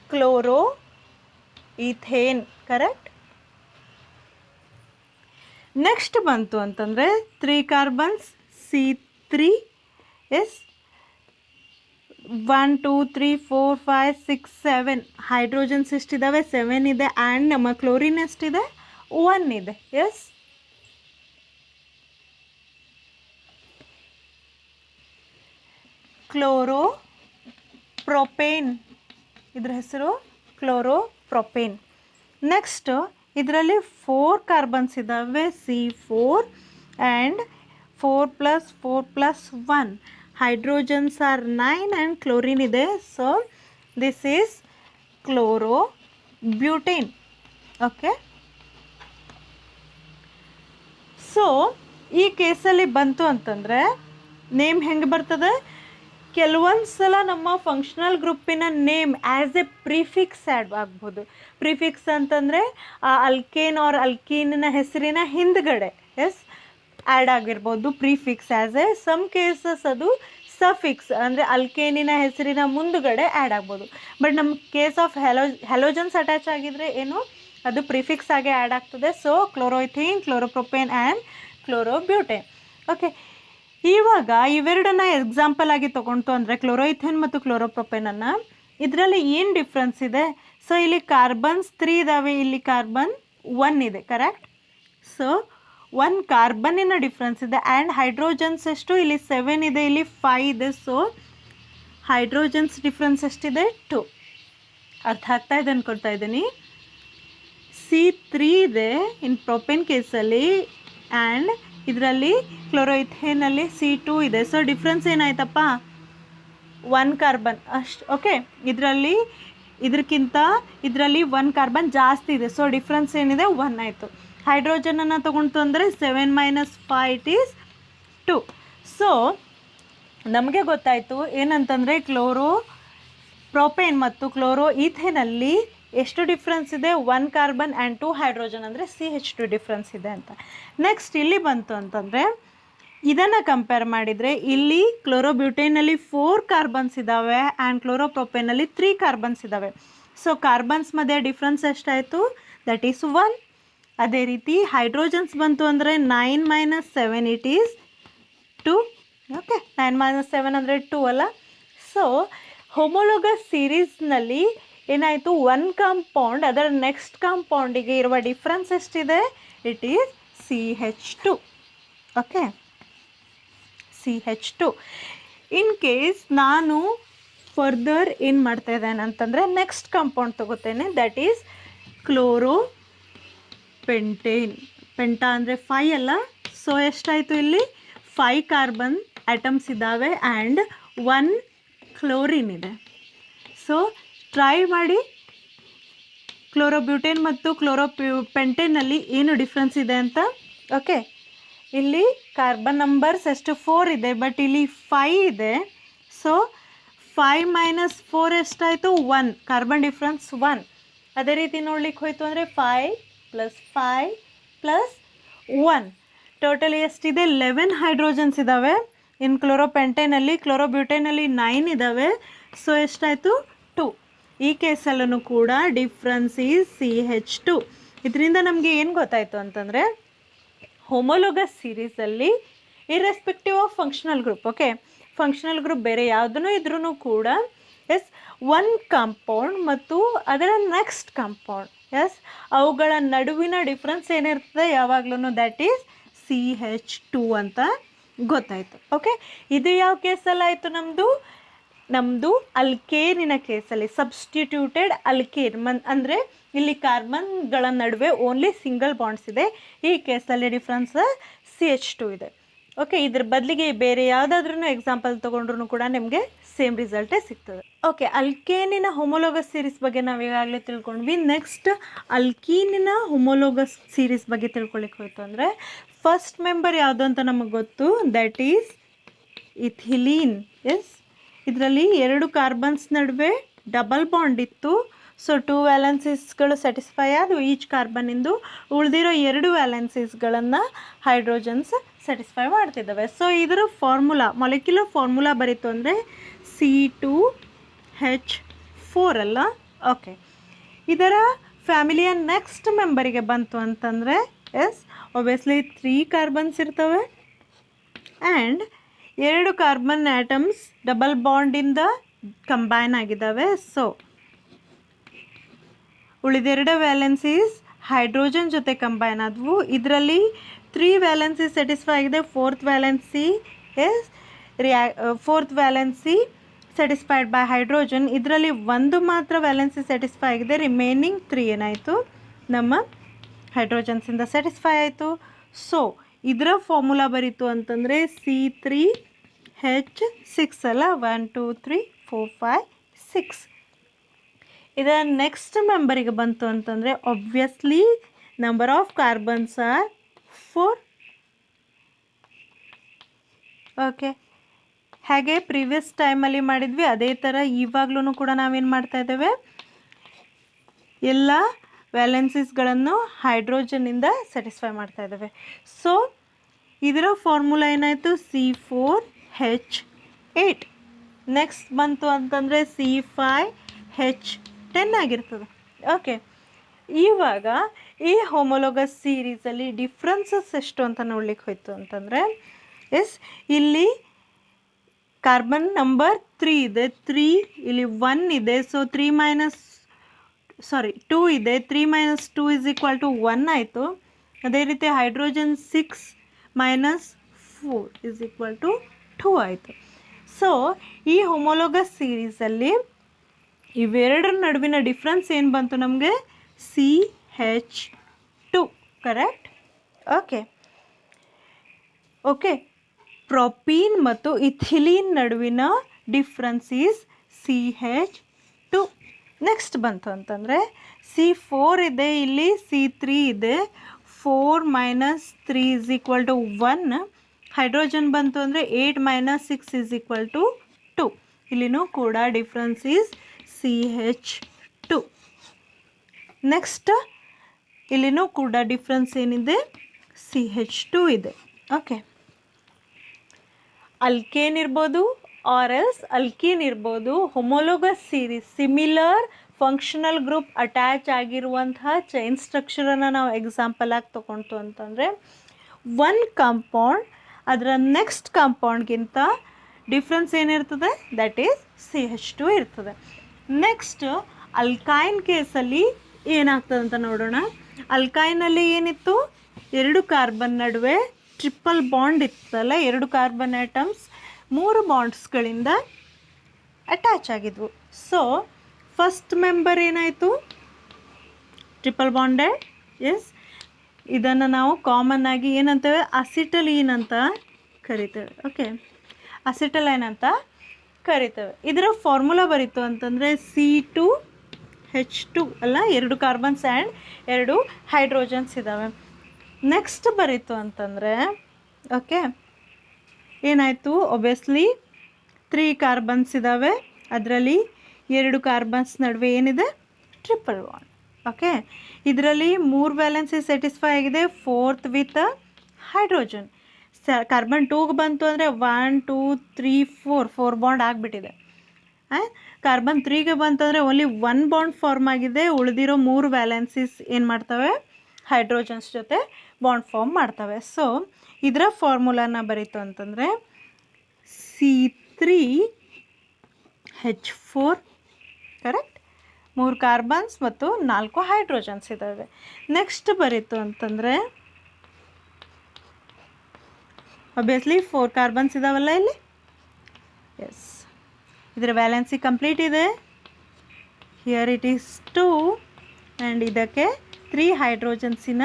ಕ್ಲೋರೋ ಈಥೇನ್. ಕರೆಕ್ಟ್. ನೆಕ್ಸ್ಟ್ ಬಂತು ಅಂತಂದರೆ 3 ಕಾರ್ಬನ್ಸ್, C3S, 1 2 3 4 5 6 7 ಹೈಡ್ರೋಜನ್ಸ್ ಎಷ್ಟಿದ್ದಾವೆ, 7 ಇದೆ. ಆ್ಯಂಡ್ ನಮ್ಮ ಕ್ಲೋರಿನ್ ಎಷ್ಟಿದೆ, 1 ಇದೆ. ಎಸ್, ಕ್ಲೋರೋಪ್ರೊಪೇನ್, ಇದರ ಹೆಸರು ಕ್ಲೋರೋಪ್ರೊಪೇನ್. ನೆಕ್ಸ್ಟ್ ಇದರಲ್ಲಿ 4 ಕಾರ್ಬನ್ಸ್ ಇದ್ದಾವೆ, C4 and 4 + 4 + 1 hydrogens are 9 and chlorine ಇದೆ. So this is chlorobutane. Okay, so ಈ ಕೇಸಲ್ಲಿ ಬಂತು ಅಂತಂದರೆ ನೇಮ್ ಹೆಂಗೆ ಬರ್ತದೆ, ಕೆಲವೊಂದು ಸಲ ನಮ್ಮ ಫಂಕ್ಷನಲ್ ಗ್ರೂಪಿನ name as a prefix add ಆಗ್ಬೋದು. ಪ್ರಿಫಿಕ್ಸ್ ಅಂತಂದರೆ ಆ ಅಲ್ಕೇನ್ ಆರ್ ಅಲ್ಕೀನಿನ ಹೆಸರಿನ ಹಿಂದ್ಗಡೆ ಆ್ಯಡ್ ಆಗಿರ್ಬೋದು prefix. As a some cases ಅದು ಸಫಿಕ್ಸ್ ಅಂದರೆ ಅಲ್ಕೇನಿನ ಹೆಸರಿನ ಮುಂದುಗಡೆ ಆ್ಯಡ್ ಆಗ್ಬೋದು. ಬಟ್ ನಮ್ಮ ಕೇಸ್ ಆಫ್ ಹೆಲೋಜನ್ಸ್ ಅಟ್ಯಾಚ್ ಆಗಿದ್ರೆ ಏನು, ಅದು ಪ್ರಿಫಿಕ್ಸ್ ಆಗಿ ಆ್ಯಡ್ ಆಗ್ತದೆ. So chloroethene, chloropropane and chlorobutane. Okay, ಇವಾಗ ಇವೆರಡನ್ನ ಎಕ್ಸಾಂಪಲ್ ಆಗಿ ತೊಗೊಂತು ಅಂದರೆ ಕ್ಲೋರೋಇಥೇನ್ ಮತ್ತು ಕ್ಲೋರೋಪ್ರೊಪೇನನ್ನು, ಇದರಲ್ಲಿ ಏನು ಡಿಫ್ರೆನ್ಸ್ ಇದೆ? ಸೊ ಇಲ್ಲಿ ಕಾರ್ಬನ್ಸ್ 3 ಇದ್ದಾವೆ, ಇಲ್ಲಿ ಕಾರ್ಬನ್ 1 ಇದೆ. ಕರೆಕ್ಟ್. ಸೊ 1 ಕಾರ್ಬನ್ನಿನ ಡಿಫ್ರೆನ್ಸ್ ಇದೆ. ಆ್ಯಂಡ್ ಹೈಡ್ರೋಜನ್ಸ್ ಎಷ್ಟು, ಇಲ್ಲಿ 7 ಇದೆ, ಇಲ್ಲಿ 5 ಇದೆ. ಸೊ ಹೈಡ್ರೋಜನ್ಸ್ ಡಿಫ್ರೆನ್ಸ್ ಎಷ್ಟಿದೆ 2. ಅರ್ಥ ಆಗ್ತಾ ಇದೆ ಅನ್ಕೊಳ್ತಾ ಇದ್ದೀನಿ. C3 ಇದೆ ಇನ್ ಪ್ರೊಪೇನ್ ಕೇಸಲ್ಲಿ, ಆ್ಯಂಡ್ ಇದರಲ್ಲಿ ಕ್ಲೋರೋಇಥೇನಲ್ಲಿ C2 ಇದೆ. ಸೊ ಡಿಫ್ರೆನ್ಸ್ ಏನಾಯ್ತಪ್ಪ, 1 ಕಾರ್ಬನ್ ಅಷ್ಟು. ಓಕೆ, ಇದರಲ್ಲಿ 1 ಕಾರ್ಬನ್ ಜಾಸ್ತಿ ಇದೆ. ಸೊ ಡಿಫ್ರೆನ್ಸ್ ಏನಿದೆ 1 ಆಯಿತು. ಹೈಡ್ರೋಜನನ್ನು ತೊಗೊಂಡು ಅಂದರೆ 7 - 5 ಇಟ್ ಈಸ್ 2. ಸೊ ನಮಗೆ ಗೊತ್ತಾಯಿತು ಏನಂತಂದರೆ ಪ್ರೊಪೇನ್ ಮತ್ತು ಕ್ಲೋರೋಇಥೇನಲ್ಲಿ ಎಷ್ಟು ಡಿಫ್ರೆನ್ಸ್ ಇದೆ, 1 ಕಾರ್ಬನ್ ಆ್ಯಂಡ್ 2 ಹೈಡ್ರೋಜನ್ ಅಂದರೆ CH2 ಡಿಫ್ರೆನ್ಸ್ ಇದೆ ಅಂತ. ನೆಕ್ಸ್ಟ್ ಇಲ್ಲಿ ಬಂತು ಅಂತಂದರೆ ಇದನ್ನು ಕಂಪೇರ್ ಮಾಡಿದರೆ ಇಲ್ಲಿ ಕ್ಲೋರೋಬ್ಯೂಟೇನಲ್ಲಿ 4 ಕಾರ್ಬನ್ಸ್ ಇದ್ದಾವೆ ಆ್ಯಂಡ್ ಕ್ಲೋರೋಪ್ರೊಪೇನಲ್ಲಿ 3 ಕಾರ್ಬನ್ಸ್ ಇದ್ದಾವೆ. ಸೊ ಕಾರ್ಬನ್ಸ್ ಮಧ್ಯೆ ಡಿಫ್ರೆನ್ಸ್ ಎಷ್ಟಾಯಿತು, ದಟ್ ಈಸ್ 1. ಅದೇ ರೀತಿ ಹೈಡ್ರೋಜನ್ಸ್ ಬಂತು ಅಂದರೆ 9 - 7 ಇಟ್ ಈಸ್ 2. ಓಕೆ, 9 - 7 ಅಂದರೆ 2 ಅಲ್ಲ. ಸೊ ಹೋಮೋಲೋಗಸ್ ಸೀರೀಸ್ನಲ್ಲಿ ಏನಾಯಿತು, 1 ಕಾಂಪೌಂಡ್ ಅದರ ನೆಕ್ಸ್ಟ್ ಕಾಂಪೌಂಡಿಗೆ ಇರುವ ಡಿಫ್ರೆನ್ಸ್ ಎಷ್ಟಿದೆ, it is CH2. Okay, CH2. In case ನಾನು ಫರ್ದರ್ ಏನು ಮಾಡ್ತಾ ಇದ್ದೇನೆ ಅಂತಂದರೆ ನೆಕ್ಸ್ಟ್ ಕಾಂಪೌಂಡ್ ತಗೋತೇನೆ, ದಟ್ ಈಸ್ ಕ್ಲೋರೋಪೆಂಟೇನ್. ಪೆಂಟಾ ಅಂದರೆ 5 ಅಲ್ಲ. ಸೊ ಎಷ್ಟಾಯಿತು, ಇಲ್ಲಿ 5 ಕಾರ್ಬನ್ ಆಟಮ್ಸ್ ಇದ್ದಾವೆ ಆ್ಯಂಡ್ 1 ಕ್ಲೋರಿನ್ ಇದೆ. ಸೊ ಟ್ರೈ ಮಾಡಿ ಕ್ಲೋರೋಬ್ಯೂಟೇನ್ ಮತ್ತು ಕ್ಲೋರೋಪೆಂಟೇನಲ್ಲಿ ಏನು ಡಿಫ್ರೆನ್ಸ್ ಇದೆ ಅಂತ. ಓಕೆ, ಇಲ್ಲಿ ಕಾರ್ಬನ್ ನಂಬರ್ಸ್ ಎಷ್ಟು 4 ಇದೆ, ಬಟ್ ಇಲ್ಲಿ 5 ಇದೆ. ಸೊ 5 - 4 ಎಷ್ಟಾಯಿತು, 1. Carbon difference 1. ಅದೇ ರೀತಿ ನೋಡ್ಲಿಕ್ಕೆ ಹೋಯ್ತು ಅಂದರೆ 5 + 5 + 1 ಟೋಟಲಿ ಎಷ್ಟಿದೆ, 11 ಹೈಡ್ರೋಜನ್ಸ್ ಇದ್ದಾವೆ. ಇನ್ ಕ್ಲೋರೋಪೆಂಟೇನಲ್ಲಿ, ಕ್ಲೋರೋಬ್ಯೂಟೇನಲ್ಲಿ 9 ಇದ್ದಾವೆ. ಸೊ ಎಷ್ಟಾಯಿತು, 2. ಈ ಕೇಸಲ್ಲೂ ಕೂಡ ಡಿಫ್ರೆನ್ಸ್ ಈಸ್ CH2. ಇದರಿಂದ ನಮಗೆ ಏನು ಗೊತ್ತಾಯಿತು ಅಂತಂದರೆ ಹೋಮೋಲೋಗಸ್ ಸೀರೀಸಲ್ಲಿ irrespective of functional group, okay, functional group ಬೇರೆ ಯಾವುದೂ ಇದ್ರೂ ಕೂಡ 1 ಕಾಂಪೌಂಡ್ ಮತ್ತು ಅದರ ನೆಕ್ಸ್ಟ್ ಕಾಂಪೌಂಡ್, ಅವುಗಳ ನಡುವಿನ ಡಿಫ್ರೆನ್ಸ್ ಏನಿರ್ತದೆ ಯಾವಾಗಲೂ, ದ್ಯಾಟ್ ಈಸ್ CH2 ಅಂತ ಗೊತ್ತಾಯಿತು. ಓಕೆ, ಇದು ಯಾವ ಕೇಸಲ್ಲಿ ಆಯಿತು, ನಮ್ಮದು ಅಲ್ಕೇನಿನ ಕೇಸಲ್ಲಿ, ಸಬ್ಸ್ಟಿಟ್ಯೂಟೆಡ್ ಅಲ್ಕೇನ್ ಅಂದರೆ ಇಲ್ಲಿ ಕಾರ್ಬನ್ಗಳ ನಡುವೆ ಓನ್ಲಿ ಸಿಂಗಲ್ ಬಾಂಡ್ಸ್ ಇದೆ. ಈ ಕೇಸಲ್ಲಿ ಡಿಫ್ರೆನ್ಸ್ CH2 ಇದೆ. ಓಕೆ, ಇದ್ರ ಬದಲಿಗೆ ಬೇರೆ ಯಾವುದಾದ್ರೂ ಎಕ್ಸಾಂಪಲ್ ತೊಗೊಂಡ್ರೂ ಕೂಡ ನಿಮಗೆ ಸೇಮ್ ರಿಸಲ್ಟೇ ಸಿಗ್ತದೆ. ಓಕೆ, ಅಲ್ಕೇನಿನ ಹೋಮೋಲೋಗಸ್ ಸೀರೀಸ್ ಬಗ್ಗೆ ನಾವು ಈಗಾಗಲೇ ತಿಳ್ಕೊಂಡ್ವಿ. ನೆಕ್ಸ್ಟ್ ಅಲ್ಕೀನಿನ ಹೋಮೋಲೋಗಸ್ ಸೀರೀಸ್ ಬಗ್ಗೆ ತಿಳ್ಕೊಳ್ಳಿಕ್ಕೆ ಹೋಯ್ತು ಅಂದರೆ ಫಸ್ಟ್ ಮೆಂಬರ್ ಯಾವುದು ಅಂತ ನಮಗೆ ಗೊತ್ತು, ದ್ಯಾಟ್ ಈಸ್ ಇಥಿಲೀನ್. ಇದರಲ್ಲಿ 2 ಕಾರ್ಬನ್ಸ್ ನಡುವೆ ಡಬಲ್ ಬಾಂಡ್ ಇತ್ತು. ಸೊ 2 ವ್ಯಾಲೆನ್ಸೀಸ್ಗಳು ಸ್ಯಾಟಿಸ್ಫೈ ಆದವು ಈಚ್ ಕಾರ್ಬನ್ನಿಂದು. ಉಳಿದಿರೋ 2 ವ್ಯಾಲೆನ್ಸೀಸ್ಗಳನ್ನು ಹೈಡ್ರೋಜನ್ಸ್ ಸ್ಯಾಟಿಸ್ಫೈ ಮಾಡ್ತಿದ್ದಾವೆ. ಸೊ ಇದರ ಫಾರ್ಮುಲಾ, ಮೊಲಿಕ್ಯುಲರ್ ಫಾರ್ಮುಲಾ ಬರೀತು ಅಂದರೆ C2H4 ಅಲ್ಲ. ಓಕೆ, ಇದರ ಫ್ಯಾಮಿಲಿಯ ನೆಕ್ಸ್ಟ್ ಮೆಂಬರಿಗೆ ಬಂತು ಅಂತಂದರೆ ಒಬ್ವಿಯಸ್ಲಿ 3 ಕಾರ್ಬನ್ಸ್ ಇರ್ತವೆ ಆ್ಯಂಡ್ 2 ಕಾರ್ಬನ್ ಆಟಮ್ಸ್ ಡಬಲ್ ಬಾಂಡಿಂದ ಕಂಬೈನ್ ಆಗಿದ್ದಾವೆ. ಸೊ ಉಳಿದೆರಡು ವ್ಯಾಲೆನ್ಸೀಸ್ ಹೈಡ್ರೋಜನ್ ಜೊತೆ ಕಂಬೈನ್ ಆದವು. ಇದರಲ್ಲಿ 3 ವ್ಯಾಲೆನ್ಸಿ ಸ್ಯಾಟಿಸ್ಫೈ ಆಗಿದೆ. Fourth valency satisfied by hydrogen. ಇದರಲ್ಲಿ 1 ಮಾತ್ರ ವ್ಯಾಲೆನ್ಸಿ ಸ್ಯಾಟಿಸ್ಫೈ ಆಗಿದೆ. ರಿಮೈನಿಂಗ್ 3 ಏನಾಯಿತು, ನಮ್ಮ ಹೈಡ್ರೋಜನ್ಸಿಂದ ಸ್ಯಾಟಿಸ್ಫೈ ಆಯಿತು. ಸೊ ಇದರ ಫಾರ್ಮುಲಾ ಬರೀತು ಅಂತಂದರೆ C3H6 ಅಲ್ಲ, 1 2 3 4 5 6. ಇದರ ನೆಕ್ಸ್ಟ್ ಮೆಂಬರಿಗೆ ಬಂತು ಅಂತಂದರೆ obviously number of carbons are 4. Okay, ಹಾಗೆ ಪ್ರೀವಿಯಸ್ ಟೈಮಲ್ಲಿ ಮಾಡಿದ್ವಿ ಅದೇ ಥರ ಇವಾಗಲೂ ಕೂಡ ನಾವೇನು ಮಾಡ್ತಾ ಇದ್ದೇವೆ, ಎಲ್ಲ ವ್ಯಾಲೆನ್ಸೀಸ್ಗಳನ್ನು ಹೈಡ್ರೋಜನ್ನಿಂದ ಸ್ಯಾಟಿಸ್ಫೈ ಮಾಡ್ತಾ ಇದ್ದೇವೆ. ಸೊ ಇದರ ಫಾರ್ಮುಲಾ ಏನಾಯಿತು, C4H8. ನೆಕ್ಸ್ಟ್ ಬಂತು ಅಂತಂದರೆ C5H10 ಆಗಿರ್ತದೆ. ಓಕೆ, ಇವಾಗ ಈ ಹೋಮೋಲೋಗಸ್ ಸೀರೀಸಲ್ಲಿ ಡಿಫ್ರೆನ್ಸಸ್ ಎಷ್ಟು ಅಂತ ನೋಡ್ಲಿಕ್ಕೆ ಹೋಯ್ತು ಅಂತಂದರೆ ಇಲ್ಲಿ ಕಾರ್ಬನ್ ನಂಬರ್ 3 ಇದೆ, 3 ಇಲ್ಲಿ 1 ಇದೆ. ಸೊ 2 ಇದೆ, 3 - 2 = 1 ಆಯಿತು. ಅದೇ ರೀತಿ ಹೈಡ್ರೋಜನ್ 6 - 4 = 2 ಆಯಿತು. ಸೊ ಈ ಹೋಮೋಲೋಗಸ್ ಸೀರೀಸಲ್ಲಿ ಇವೆರಡರ ನಡುವಿನ ಡಿಫ್ರೆನ್ಸ್ ಏನು ಬಂತು ನಮಗೆ CH2 ಕರೆಕ್ಟ್. ಓಕೆ ಪ್ರೊಪೀನ್ ಮತ್ತು ಇಥಿಲೀನ್ ನಡುವಿನ ಡಿಫ್ರೆನ್ಸ್ ಈಸ್ CH2. ನೆಕ್ಸ್ಟ್ ಬಂತು ಅಂತಂದರೆ C4 ಇದೆ, ಇಲ್ಲಿ C3 ಇದೆ. 4 - 3 = 1. ಹೈಡ್ರೋಜನ್ ಬಂತು ಅಂದರೆ 8 - 6 = 2. ಇಲ್ಲಿನೂ ಕೂಡ ಡಿಫ್ರೆನ್ಸ್ ಈಸ್ CH2. ನೆಕ್ಸ್ಟ್ ಇಲ್ಲಿನೂ ಕೂಡ ಡಿಫ್ರೆನ್ಸ್ ಏನಿದೆ CH2 ಇದೆ. ಓಕೆ ಅಲ್ಕೇನ್ ಇರ್ಬೋದು ಆರ್ ಎಲ್ಸ್ ಅಲ್ಕೀನ್ ಇರ್ಬೋದು. Homologous series similar functional group attach ಆಗಿರುವಂತಹ ಚೈನ್ ಸ್ಟ್ರಕ್ಚರನ್ನು ನಾವು ಎಕ್ಸಾಂಪಲ್ ಆಗಿ ತೊಗೊಳ್ತು ಅಂತಂದರೆ ಒನ್ ಕಾಂಪೌಂಡ್ ಅದರ ನೆಕ್ಸ್ಟ್ ಕಾಂಪೌಂಡ್ಗಿಂತ ಡಿಫ್ರೆನ್ಸ್ ಏನಿರ್ತದೆ ದಟ್ ಈಸ್ CH2 ಇರ್ತದೆ. ನೆಕ್ಸ್ಟ್ ಅಲ್ಕೈನ್ ಕೇಸಲ್ಲಿ ಏನಾಗ್ತದೆ ಅಂತ ನೋಡೋಣ. ಅಲ್ಕೈನಲ್ಲಿ ಏನಿತ್ತು, 2 ಕಾರ್ಬನ್ ನಡುವೆ ಟ್ರಿಪಲ್ ಬಾಂಡ್ ಇತ್ತಲ್ಲ, 2 ಕಾರ್ಬನ್ ಆಟಮ್ಸ್ 3 ಬಾಂಡ್ಸ್ಗಳಿಂದ ಅಟ್ಯಾಚ್ ಆಗಿದ್ವು. ಸೊ ಫಸ್ಟ್ ಮೆಂಬರ್ ಏನಾಯಿತು ಟ್ರಿಪಲ್ ಬಾಂಡೆಡ್. ಎಸ್, ಇದನ್ನು ನಾವು ಕಾಮನ್ ಆಗಿ ಏನಂತೇವೆ ಅಸಿಟಲೀನ್ ಅಂತ ಕರಿತೇವೆ. ಓಕೆ ಅಸಿಟಲೈನ್ ಅಂತ ಕರಿತೇವೆ. ಇದರ ಫಾರ್ಮುಲಾ ಬರೀತು ಅಂತಂದರೆ C2H2 ಅಲ್ಲ, 2 ಕಾರ್ಬನ್ಸ್ ಆ್ಯಂಡ್ 2 ಹೈಡ್ರೋಜನ್ಸ್ ಇದ್ದಾವೆ. ನೆಕ್ಸ್ಟ್ ಬರೀತು ಅಂತಂದರೆ ಓಕೆ ಏನಾಯಿತು, ಒಬ್ವಿಯಸ್ಲಿ 3 ಕಾರ್ಬನ್ಸ್ ಇದ್ದಾವೆ, ಅದರಲ್ಲಿ 2 ಕಾರ್ಬನ್ಸ್ ನಡುವೆ ಏನಿದೆ ಟ್ರಿಪಲ್ ಬಾಂಡ್. ಓಕೆ ಇದರಲ್ಲಿ 3 ವ್ಯಾಲೆನ್ಸಿ ಸ್ಯಾಟಿಸ್ಫೈ ಆಗಿದೆ, 4th ವಿತ್ ಹೈಡ್ರೋಜನ್. ಕಾರ್ಬನ್ 2ಗೆ ಬಂತು ಅಂದರೆ 1 2 3 4 ಬಾಂಡ್ ಆಗಿಬಿಟ್ಟಿದೆ. ಕಾರ್ಬನ್ 3ಗೆ ಬಂತಂದರೆ ಓನ್ಲಿ 1 ಬಾಂಡ್ ಫಾರ್ಮ್ ಆಗಿದೆ, ಉಳಿದಿರೋ 3 ವ್ಯಾಲೆನ್ಸೀಸ್ ಏನು ಮಾಡ್ತವೆ ಹೈಡ್ರೋಜನ್ಸ್ ಜೊತೆ ಬಾಂಡ್ ಫಾರ್ಮ್ ಮಾಡ್ತವೆ. ಸೊ ಇದರ ಫಾರ್ಮುಲಾನ ಬರೀತು ಅಂತಂದರೆ C3H4 ಕರೆಕ್ಟ್. 3 ಕಾರ್ಬನ್ಸ್ ಮತ್ತು 4 ಹೈಡ್ರೋಜನ್ಸ್ ಇದ್ದಾವೆ. ನೆಕ್ಸ್ಟ್ ಬರೀತು ಅಂತಂದರೆ ಒಬ್ವಿಯಸ್ಲಿ 4 ಕಾರ್ಬನ್ಸ್ ಇದಾವಲ್ಲ ಇಲ್ಲಿ. ಎಸ್, ಇದರ ವ್ಯಾಲೆನ್ಸಿ ಕಂಪ್ಲೀಟ್ ಇದೆ. ಹಿಯರ್ ಇಟ್ ಈಸ್ 2 ಆ್ಯಂಡ್ ಇದಕ್ಕೆ 3 ಹೈಡ್ರೋಜನ್ಸಿನ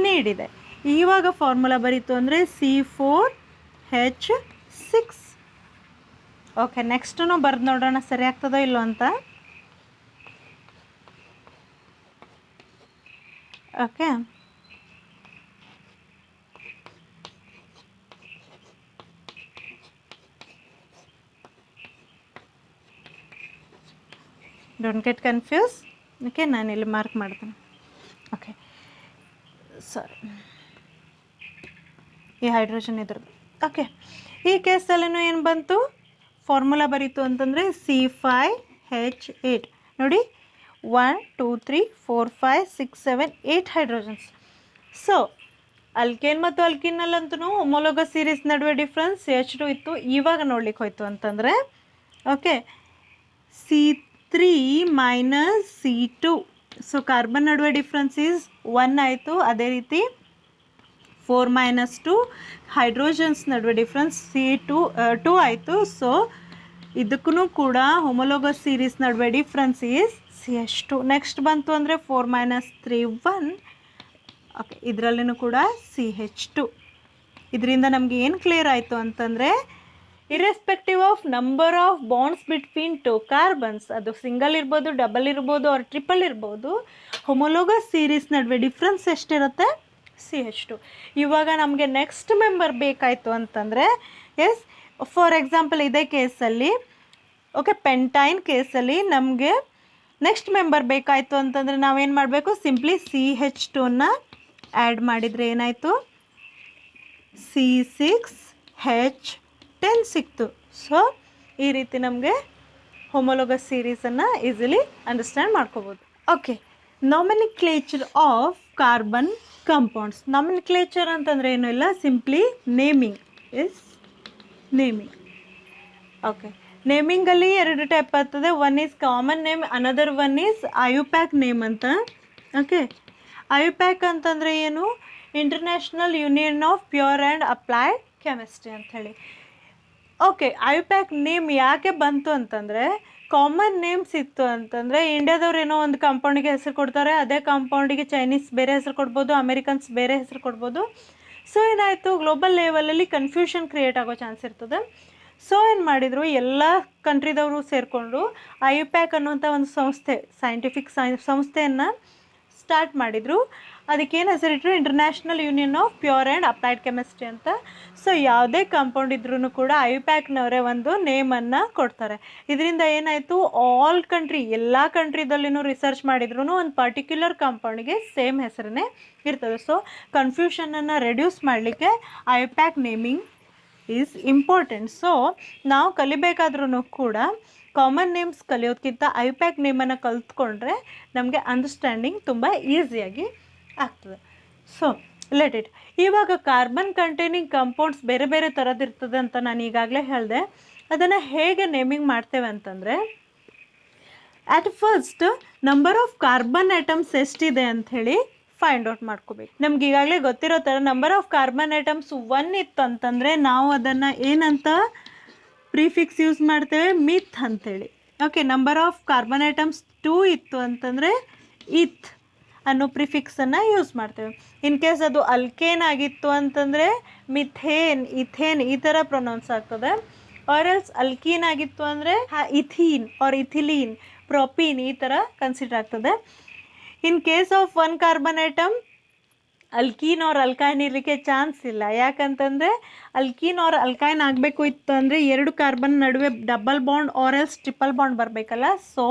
ನೀಡಿದೆ. ಇವಾಗ ಫಾರ್ಮುಲಾ ಬರೀತು ಅಂದರೆ C4H6. ಓಕೆ ನೆಕ್ಸ್ಟು ಬರೆದು ನೋಡೋಣ ಸರಿ ಆಗ್ತದೋ ಇಲ್ಲೋ ಅಂತ. Okay don't get confuse. Okay ನಾನು ಇಲ್ಲಿ ಮಾರ್ಕ್ ಮಾಡ್ತೀನಿ. ಓಕೆ ಸಾರಿ, ಈ ಹೈಡ್ರೋಜನ್ ಇದ್ರದ್ದು. ಓಕೆ ಈ ಕೇಸಲ್ಲೂ ಏನು ಬಂತು, ಫಾರ್ಮುಲಾ ಬರೀತು ಅಂತಂದರೆ C5H8. ನೋಡಿ 1 2 3 4 5 6 7 8 ಹೈಡ್ರೋಜನ್ಸ್. ಸೊ ಅಲ್ಕೇನ್ ಮತ್ತು ಅಲ್ಕಿನ್ನಲ್ಲಂತೂ ಹೊಮೋಲೋಗಸ್ ಸೀರೀಸ್ ನಡುವೆ ಡಿಫ್ರೆನ್ಸ್ CH2 ಇತ್ತು. ಇವಾಗ ನೋಡ್ಲಿಕ್ಕೆ ಹೋಯ್ತು ಅಂತಂದರೆ okay C3 - C2. So carbon ನಡುವೆ ಡಿಫ್ರೆನ್ಸ್ ಈಸ್ 1 ಆಯಿತು. ಅದೇ ರೀತಿ 4 - 2 ಹೈಡ್ರೋಜನ್ಸ್ ನಡುವೆ ಡಿಫ್ರೆನ್ಸ್ C2 ಆಯಿತು. ಸೊ ಇದಕ್ಕೂ ಕೂಡ ಹೊಮೋಲೋಗಸ್ ಸೀರೀಸ್ ನಡುವೆ ಡಿಫ್ರೆನ್ಸ್ ಈಸ್ CH2. ನೆಕ್ಸ್ಟ್ ಬಂತು ಅಂದರೆ 4 - 3 1. ಓಕೆ ಇದರಲ್ಲಿನೂ ಕೂಡ CH2. ಇದರಿಂದ ನಮಗೆ ಏನು ಕ್ಲಿಯರ್ ಆಯಿತು ಅಂತಂದರೆ irrespective of number of bonds between 2 carbons, ಅದು ಸಿಂಗಲ್ ಇರ್ಬೋದು, ಡಬಲ್ ಇರ್ಬೋದು, ಆರ್ ಟ್ರಿಪಲ್ ಇರ್ಬೋದು, ಹೊಮೋಲೋಗಸ್ ಸೀರೀಸ್ ನಡುವೆ ಡಿಫ್ರೆನ್ಸ್ ಎಷ್ಟಿರುತ್ತೆ CH2. ಇವಾಗ ನಮಗೆ ನೆಕ್ಸ್ಟ್ ಮೆಂಬರ್ ಬೇಕಾಯಿತು ಅಂತಂದರೆ ಎಸ್, ಫಾರ್ ಎಕ್ಸಾಂಪಲ್ ಇದೇ ಕೇಸಲ್ಲಿ ಓಕೆ ಪೆಂಟೈನ್ ಕೇಸಲ್ಲಿ ನಮಗೆ ನೆಕ್ಸ್ಟ್ ಮೆಂಬರ್ ಬೇಕಾಯಿತು ಅಂತಂದರೆ ನಾವೇನು ಮಾಡಬೇಕು, ಸಿಂಪ್ಲಿ CH2ನ ಆ್ಯಡ್ ಮಾಡಿದರೆ ಏನಾಯಿತು C6H10 ಸಿಕ್ತು. ಸೊ ಈ ರೀತಿ ನಮಗೆ ಹೊಮೋಲೋಗಸ್ ಸೀರೀಸನ್ನು ಈಸಿಲಿ ಅಂಡರ್ಸ್ಟ್ಯಾಂಡ್ ಮಾಡ್ಕೋಬೋದು. Okay nomenclature of carbon compounds. Nomenclature ಅಂತಂದರೆ ಏನೂ ಇಲ್ಲ, simply naming is naming. Okay ನೇಮಿಂಗಲ್ಲಿ 2 ಟೈಪ್ ಆಗ್ತದೆ. One is common name, another one is IUPAC name ಅಂತ. ಓಕೆ ಐಯುಪ್ಯಾಕ್ ಅಂತಂದರೆ ಏನು, international union of pure and applied chemistry ಅಂಥೇಳಿ. ಓಕೆ, ಐಪ್ಯಾಕ್ ನೇಮ್ ಯಾಕೆ ಬಂತು ಅಂತಂದರೆ, ಕಾಮನ್ ನೇಮ್ಸ್ ಇತ್ತು ಅಂತಂದರೆ ಇಂಡಿಯಾದವ್ರು ಏನೋ ಒಂದು ಕಾಂಪೌಂಡಿಗೆ ಹೆಸರು ಕೊಡ್ತಾರೆ, ಅದೇ ಕಾಂಪೌಂಡಿಗೆ ಚೈನೀಸ್ ಬೇರೆ ಹೆಸರು ಕೊಡ್ಬೋದು, ಅಮೇರಿಕನ್ಸ್ ಬೇರೆ ಹೆಸರು ಕೊಡ್ಬೋದು. ಸೊ ಏನಾಯಿತು, ಗ್ಲೋಬಲ್ ಲೆವೆಲಲ್ಲಿ ಕನ್ಫ್ಯೂಷನ್ ಕ್ರಿಯೇಟ್ ಆಗೋ ಚಾನ್ಸ್ ಇರ್ತದೆ. ಸೊ ಏನು ಮಾಡಿದರು, ಎಲ್ಲ ಕಂಟ್ರಿದವರು ಸೇರಿಕೊಂಡು ಐಪ್ಯಾಕ್ ಅನ್ನುವಂಥ ಒಂದು ಸಂಸ್ಥೆ, ಸೈಂಟಿಫಿಕ್ ಸಂಸ್ಥೆಯನ್ನು ಸ್ಟಾರ್ಟ್ ಮಾಡಿದರು. ಅದಕ್ಕೇನು ಹೆಸರಿಟ್ಟರು, international union of pure and applied chemistry ಅಂತ. ಸೊ ಯಾವುದೇ ಕಾಂಪೌಂಡ್ ಇದ್ರೂ ಕೂಡ ಐಪ್ಯಾಕ್ನವರೇ ಒಂದು ನೇಮನ್ನು ಕೊಡ್ತಾರೆ. ಇದರಿಂದ ಏನಾಯಿತು, ಆಲ್ ಕಂಟ್ರಿ, ಎಲ್ಲ ಕಂಟ್ರಿದಲ್ಲಿನೂ ರಿಸರ್ಚ್ ಮಾಡಿದ್ರೂ ಒಂದು ಪರ್ಟಿಕ್ಯುಲರ್ ಕಾಂಪೌಂಡಿಗೆ ಸೇಮ್ ಹೆಸರನ್ನೇ ಇರ್ತದೆ. ಸೊ ಕನ್ಫ್ಯೂಷನನ್ನು ರೆಡ್ಯೂಸ್ ಮಾಡಲಿಕ್ಕೆ ಐಪ್ಯಾಕ್ ನೇಮಿಂಗ್ ಈಸ್ ಇಂಪಾರ್ಟೆಂಟ್. ಸೊ ನಾವು ಕಲಿಬೇಕಾದ್ರೂ ಕೂಡ ಕಾಮನ್ ನೇಮ್ಸ್ ಕಲಿಯೋದಕ್ಕಿಂತ ಐಪ್ಯಾಕ್ ನೇಮನ್ನು ಕಲ್ತ್ಕೊಂಡ್ರೆ ನಮಗೆ ಅಂಡರ್ಸ್ಟ್ಯಾಂಡಿಂಗ್ ತುಂಬ ಈಸಿಯಾಗಿ ಆಗ್ತದೆ. So let it. ಇವಾಗ ಕಾರ್ಬನ್ ಕಂಟೈನಿಂಗ್ ಕಂಪೌಂಡ್ಸ್ ಬೇರೆ ಬೇರೆ ಥರದ್ದಿರ್ತದೆ ಅಂತ ನಾನು ಈಗಾಗಲೇ ಹೇಳಿದೆ. ಅದನ್ನು ಹೇಗೆ ನೇಮಿಂಗ್ ಮಾಡ್ತೇವೆ ಅಂತಂದರೆ, at first number of carbon atoms ಎಷ್ಟಿದೆ ಅಂಥೇಳಿ ಫೈಂಡ್ ಔಟ್ ಮಾಡ್ಕೋಬೇಕು. ನಮ್ಗೆ ಈಗಾಗಲೇ ಗೊತ್ತಿರೋ ಥರ ನಂಬರ್ ಆಫ್ ಕಾರ್ಬನ್ ಐಟಮ್ಸ್ 1 ಇತ್ತು ಅಂತಂದರೆ ನಾವು ಅದನ್ನು ಏನಂತ ಪ್ರಿಫಿಕ್ಸ್ ಯೂಸ್ ಮಾಡ್ತೇವೆ, ಮಿತ್ ಅಂಥೇಳಿ. Okay, number of carbon items 2 ಇತ್ತು ಅಂತಂದರೆ ಇತ್ ಅನ್ನೋ ಪ್ರಿಫಿಕ್ಸನ್ನು ಯೂಸ್ ಮಾಡ್ತೇವೆ. ಇನ್ ಕೇಸ್ ಅದು ಅಲ್ಕೇನ್ ಆಗಿತ್ತು ಅಂತಂದರೆ ಮಿಥೇನ್, ಇಥೇನ್ ಈ ಥರ ಪ್ರೊನೌನ್ಸ್ ಆಗ್ತದೆ. ಆರ್ ಎಲ್ಸ್ ಅಲ್ಕೀನ್ ಆಗಿತ್ತು ಅಂದರೆ ಇಥೀನ್ ಆರ್ ಇಥಿಲೀನ್, ಪ್ರೊಪೀನ್ ಈ ಥರ ಕನ್ಸಿಡರ್ ಆಗ್ತದೆ. In case of 1 carbon atom alkene or alkyne ಇರಲಿಕ್ಕೆ ಚಾನ್ಸ್ ಇಲ್ಲ. ಯಾಕಂತಂದರೆ ಅಲ್ಕೀನ್ ಆರ್ ಅಲ್ಕೈನ್ ಆಗಬೇಕು ಇತ್ತು ಅಂದರೆ 2 ಕಾರ್ಬನ್ ನಡುವೆ double bond or else triple bond ಬರಬೇಕಲ್ಲ. So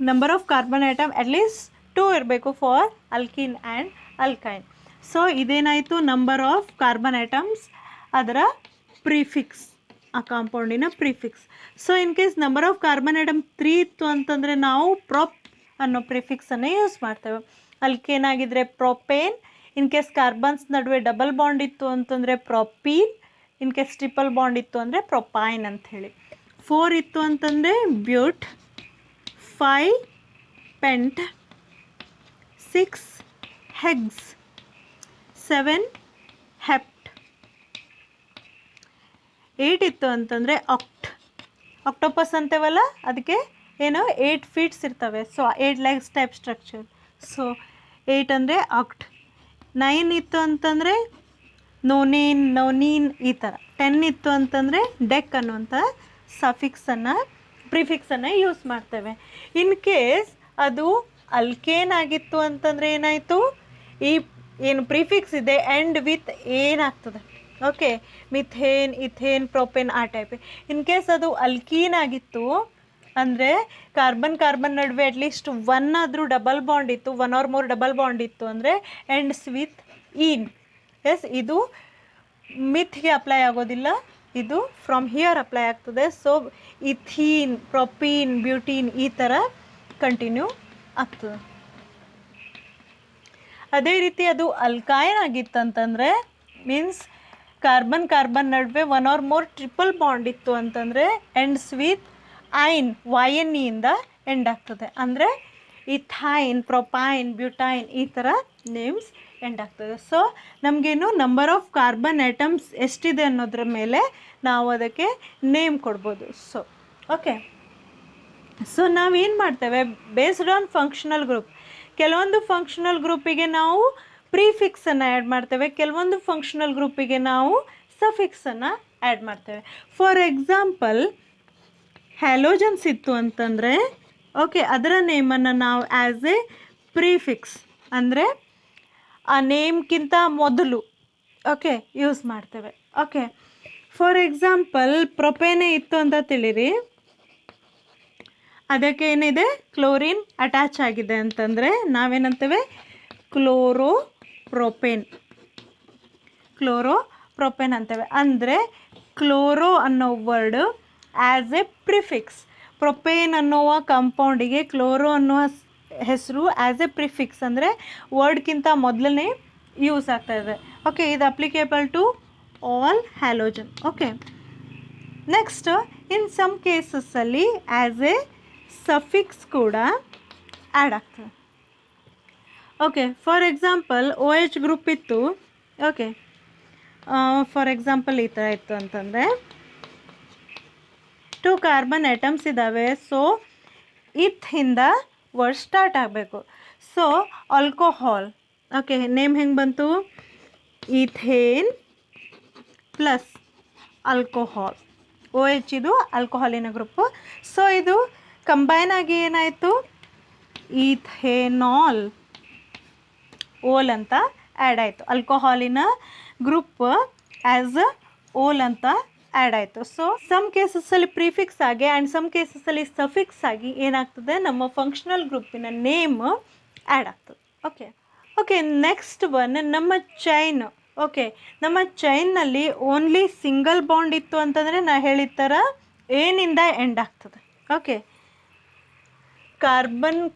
number of carbon atom at least 2 ಇರಬೇಕು for alkene and alkyne. So ಇದೇನಾಯಿತು, ನಂಬರ್ ಆಫ್ ಕಾರ್ಬನ್ ಐಟಮ್ಸ್, ಅದರ ಪ್ರಿಫಿಕ್ಸ್, ಆ ಕಾಂಪೌಂಡಿನ prefix. So in case number of carbon atom 3 ಇತ್ತು ಅಂತಂದರೆ ನಾವು ಪ್ರೊಪ್ ಅನ್ನೋ ಪ್ರಿಫಿಕ್ಸನ್ನೇ ಯೂಸ್ ಮಾಡ್ತೇವೆ. ಅಲ್ಕೇನ್ ಆಗಿದ್ದರೆ ಪ್ರೊಪೇನ್, ಇನ್ ಕೇಸ್ ಕಾರ್ಬನ್ಸ್ ನಡುವೆ ಡಬಲ್ ಬಾಂಡ್ ಇತ್ತು ಅಂತಂದರೆ propene, in case triple bond ಇತ್ತು ಅಂದರೆ ಪ್ರೊಪೈನ್ ಅಂಥೇಳಿ. 4 ಇತ್ತು ಅಂತಂದರೆ ಬ್ಯೂಟ್, 5 ಪೆಂಟ್, 6 ಹೆಗ್ಸ್, 7 ಹೆಪ್ಟ್, 8 ಇತ್ತು ಅಂತಂದರೆ ಆಕ್ಟೋಪಸ್ ಅಂತೇವಲ್ಲ, ಅದಕ್ಕೆ ಏನೋ 8 ಫೀಟ್ಸ್ ಇರ್ತವೆ. So 8 legs type structure. So 8 ಅಂದರೆ ಆಕ್ಟ್. 9 ಇತ್ತು ಅಂತಂದರೆ ನೊನೀನ್ ಈ ಥರ. 10 ಇತ್ತು ಅಂತಂದರೆ ಡೆಕ್ ಅನ್ನುವಂಥ ಪ್ರಿಫಿಕ್ಸನ್ನು ಯೂಸ್ ಮಾಡ್ತೇವೆ. ಇನ್ ಕೇಸ್ ಅದು ಅಲ್ಕೇನ್ ಆಗಿತ್ತು ಅಂತಂದರೆ ಏನಾಯಿತು, ಈ ಏನು ಪ್ರಿಫಿಕ್ಸ್ ಇದೆ ಎಂಡ್ ವಿತ್ ಏನಾಗ್ತದೆ. ಓಕೆ, ಮಿಥೇನ್, ಇಥೇನ್, ಪ್ರೊಪೇನ್ ಆ ಟೈಪ್. ಇನ್ ಕೇಸ್ ಅದು ಅಲ್ಕೀನ್ ಆಗಿತ್ತು ಅಂದರೆ ಕಾರ್ಬನ್ ನಡುವೆ ಅಟ್ಲೀಸ್ಟ್ 1 ಆದರೂ ಡಬಲ್ ಬಾಂಡ್ ಇತ್ತು, 1 ಆರ್ ಮೋರ್ ಡಬಲ್ ಬಾಂಡ್ ಇತ್ತು ಅಂದರೆ ಎಂಡ್ಸ್ ವಿತ್ ಈನ್. ಎಸ್, ಇದು ಮಿತ್ಗೆ ಅಪ್ಲೈ ಆಗೋದಿಲ್ಲ, ಇದು ಫ್ರಮ್ ಹಿಯರ್ ಅಪ್ಲೈ ಆಗ್ತದೆ. ಸೊ ಇಥೀನ್, ಪ್ರೊಪೀನ್, ಬ್ಯೂಟೀನ್ ಈ ಥರ ಕಂಟಿನ್ಯೂ ಆಗ್ತದೆ. ಅದೇ ರೀತಿ ಅದು ಅಲ್ಕೈನ್ ಆಗಿತ್ತಂತಂದರೆ ಮೀನ್ಸ್ ಕಾರ್ಬನ್ ನಡುವೆ 1 ಆರ್ ಮೋರ್ ಟ್ರಿಪಲ್ ಬಾಂಡ್ ಇತ್ತು ಅಂತಂದರೆ ಎಂಡ್ಸ್ ವಿತ್ ಐನ್, YNEಯಿಂದ ಎಂಡ್ ಆಗ್ತದೆ. ಅಂದರೆ ಇಥೈನ್, ಪ್ರೊಪೈನ್, ಬ್ಯೂಟೈನ್ ಈ ಥರ ನೇಮ್ಸ್ ಎಂಡ್ ಆಗ್ತದೆ. ಸೊ ನಮಗೇನು ನಂಬರ್ ಆಫ್ ಕಾರ್ಬನ್ ಐಟಮ್ಸ್ ಎಷ್ಟಿದೆ ಅನ್ನೋದ್ರ ಮೇಲೆ ನಾವು ಅದಕ್ಕೆ ನೇಮ್ ಕೊಡ್ಬೋದು. ಸೊ ಓಕೆ, ಸೊ ನಾವೇನು ಮಾಡ್ತೇವೆ, ಬೇಸ್ಡ್ ಆನ್ ಫಂಕ್ಷನಲ್ ಗ್ರೂಪ್, ಕೆಲವೊಂದು ಫಂಕ್ಷನಲ್ ಗ್ರೂಪಿಗೆ ನಾವು ಪ್ರಿಫಿಕ್ಸನ್ನು ಆ್ಯಡ್ ಮಾಡ್ತೇವೆ, ಕೆಲವೊಂದು ಫಂಕ್ಷನಲ್ ಗ್ರೂಪಿಗೆ ನಾವು ಸಫಿಕ್ಸನ್ನು ಆ್ಯಡ್ ಮಾಡ್ತೇವೆ. ಫಾರ್ ಎಕ್ಸಾಂಪಲ್ ಹ್ಯಾಲೋಜನ್ಸ್ ಇತ್ತು ಅಂತಂದರೆ ಓಕೆ, ಅದರ ನೇಮನ್ನು ನಾವು ಆ್ಯಸ್ ಎ ಪ್ರಿಫಿಕ್ಸ್ ಅಂದರೆ ಆ ನೇಮ್ಗಿಂತ ಮೊದಲು ಓಕೆ ಯೂಸ್ ಮಾಡ್ತೇವೆ. ಓಕೆ, ಫಾರ್ ಎಕ್ಸಾಂಪಲ್ ಪ್ರೊಪೇನೇ ಇತ್ತು ಅಂತ ತಿಳಿರಿ, ಅದಕ್ಕೆ ಏನಿದೆ ಕ್ಲೋರಿನ್ ಅಟ್ಯಾಚ್ ಆಗಿದೆ ಅಂತಂದರೆ ನಾವೇನಂತೇವೆ, ಕ್ಲೋರೋಪ್ರೋಪೇನ್ ಅಂತೇವೆ. ಅಂದರೆ ಕ್ಲೋರೋ ಅನ್ನೋ word as a prefix, propane ಅನ್ನುವ ಕಾಂಪೌಂಡಿಗೆ ಕ್ಲೋರೋ ಅನ್ನುವ ಹೆಸರು ಆ್ಯಸ್ ಎ ಪ್ರಿಫಿಕ್ಸ್ ಅಂದರೆ ವರ್ಡ್ಗಿಂತ ಮೊದಲನೇ ಯೂಸ್ ಆಗ್ತಾ ಇದೆ. ಓಕೆ, ಇದು applicable to all halogen. Okay, next in some ಕೇಸಸ್ಸಲ್ಲಿ ಆ್ಯಸ್ ಎ ಸಫಿಕ್ಸ್ ಕೂಡ ಆ್ಯಡ್ ಆಗ್ತದೆ. Okay, for example OH group ಇತ್ತು. ಓಕೆ, ಫಾರ್ ಎಕ್ಸಾಂಪಲ್ ಈ ಥರ ಇತ್ತು ಅಂತಂದರೆ ಎಷ್ಟು ಕಾರ್ಬನ್ ಐಟಮ್ಸ್ ಇದ್ದಾವೆ, ಸೊ ಇಂದ ವರ್ಡ್ ಸ್ಟಾರ್ಟ್ ಆಗಬೇಕು. ಸೊ ಆಲ್ಕೋಹಾಲ್, ಓಕೆ, ನೇಮ್ ಹೆಂಗೆ ಬಂತು? ಈಥೇನ್ ಪ್ಲಸ್ ಆಲ್ಕೋಹಾಲ್, OH ಇದು ಆಲ್ಕೋಹಾಲಿನ ಗ್ರೂಪು. ಸೊ ಇದು ಕಂಬೈನ್ ಆಗಿ ಏನಾಯಿತು? ಈಥೇನಾಲ್, ಓಲ್ ಅಂತ ಆ್ಯಡ್ ಆಯಿತು. ಆಲ್ಕೋಹಾಲಿನ ಗ್ರೂಪ್ ಆ್ಯಸ್ ಓಲ್ ಅಂತ ಆ್ಯಡ್ ಆಯಿತು. ಸೊ ಸಮ್ ಕೇಸಸ್ಸಲ್ಲಿ ಪ್ರಿಫಿಕ್ಸ್ ಆಗಿ ಆ್ಯಂಡ್ ಸಮ್ ಕೇಸಸ್ಸಲ್ಲಿ ಸಫಿಕ್ಸ್ ಆಗಿ ಏನಾಗ್ತದೆ, ನಮ್ಮ ಫಂಕ್ಷನಲ್ ಗ್ರೂಪಿನ ನೇಮ್ ಆ್ಯಡ್ ಆಗ್ತದೆ. ಓಕೆ ಓಕೆ ನೆಕ್ಸ್ಟ್ ಒನ್, ನಮ್ಮ ಚೈನ್. ಓಕೆ, ನಮ್ಮ ಚೈನ್ನಲ್ಲಿ ಓನ್ಲಿ ಸಿಂಗಲ್ ಬಾಂಡ್ ಇತ್ತು ಅಂತಂದರೆ ನಾ ಹೇಳಿದ ಥರ ಏನಿಂದ ಎಂಡ್ ಆಗ್ತದೆ. ಓಕೆ,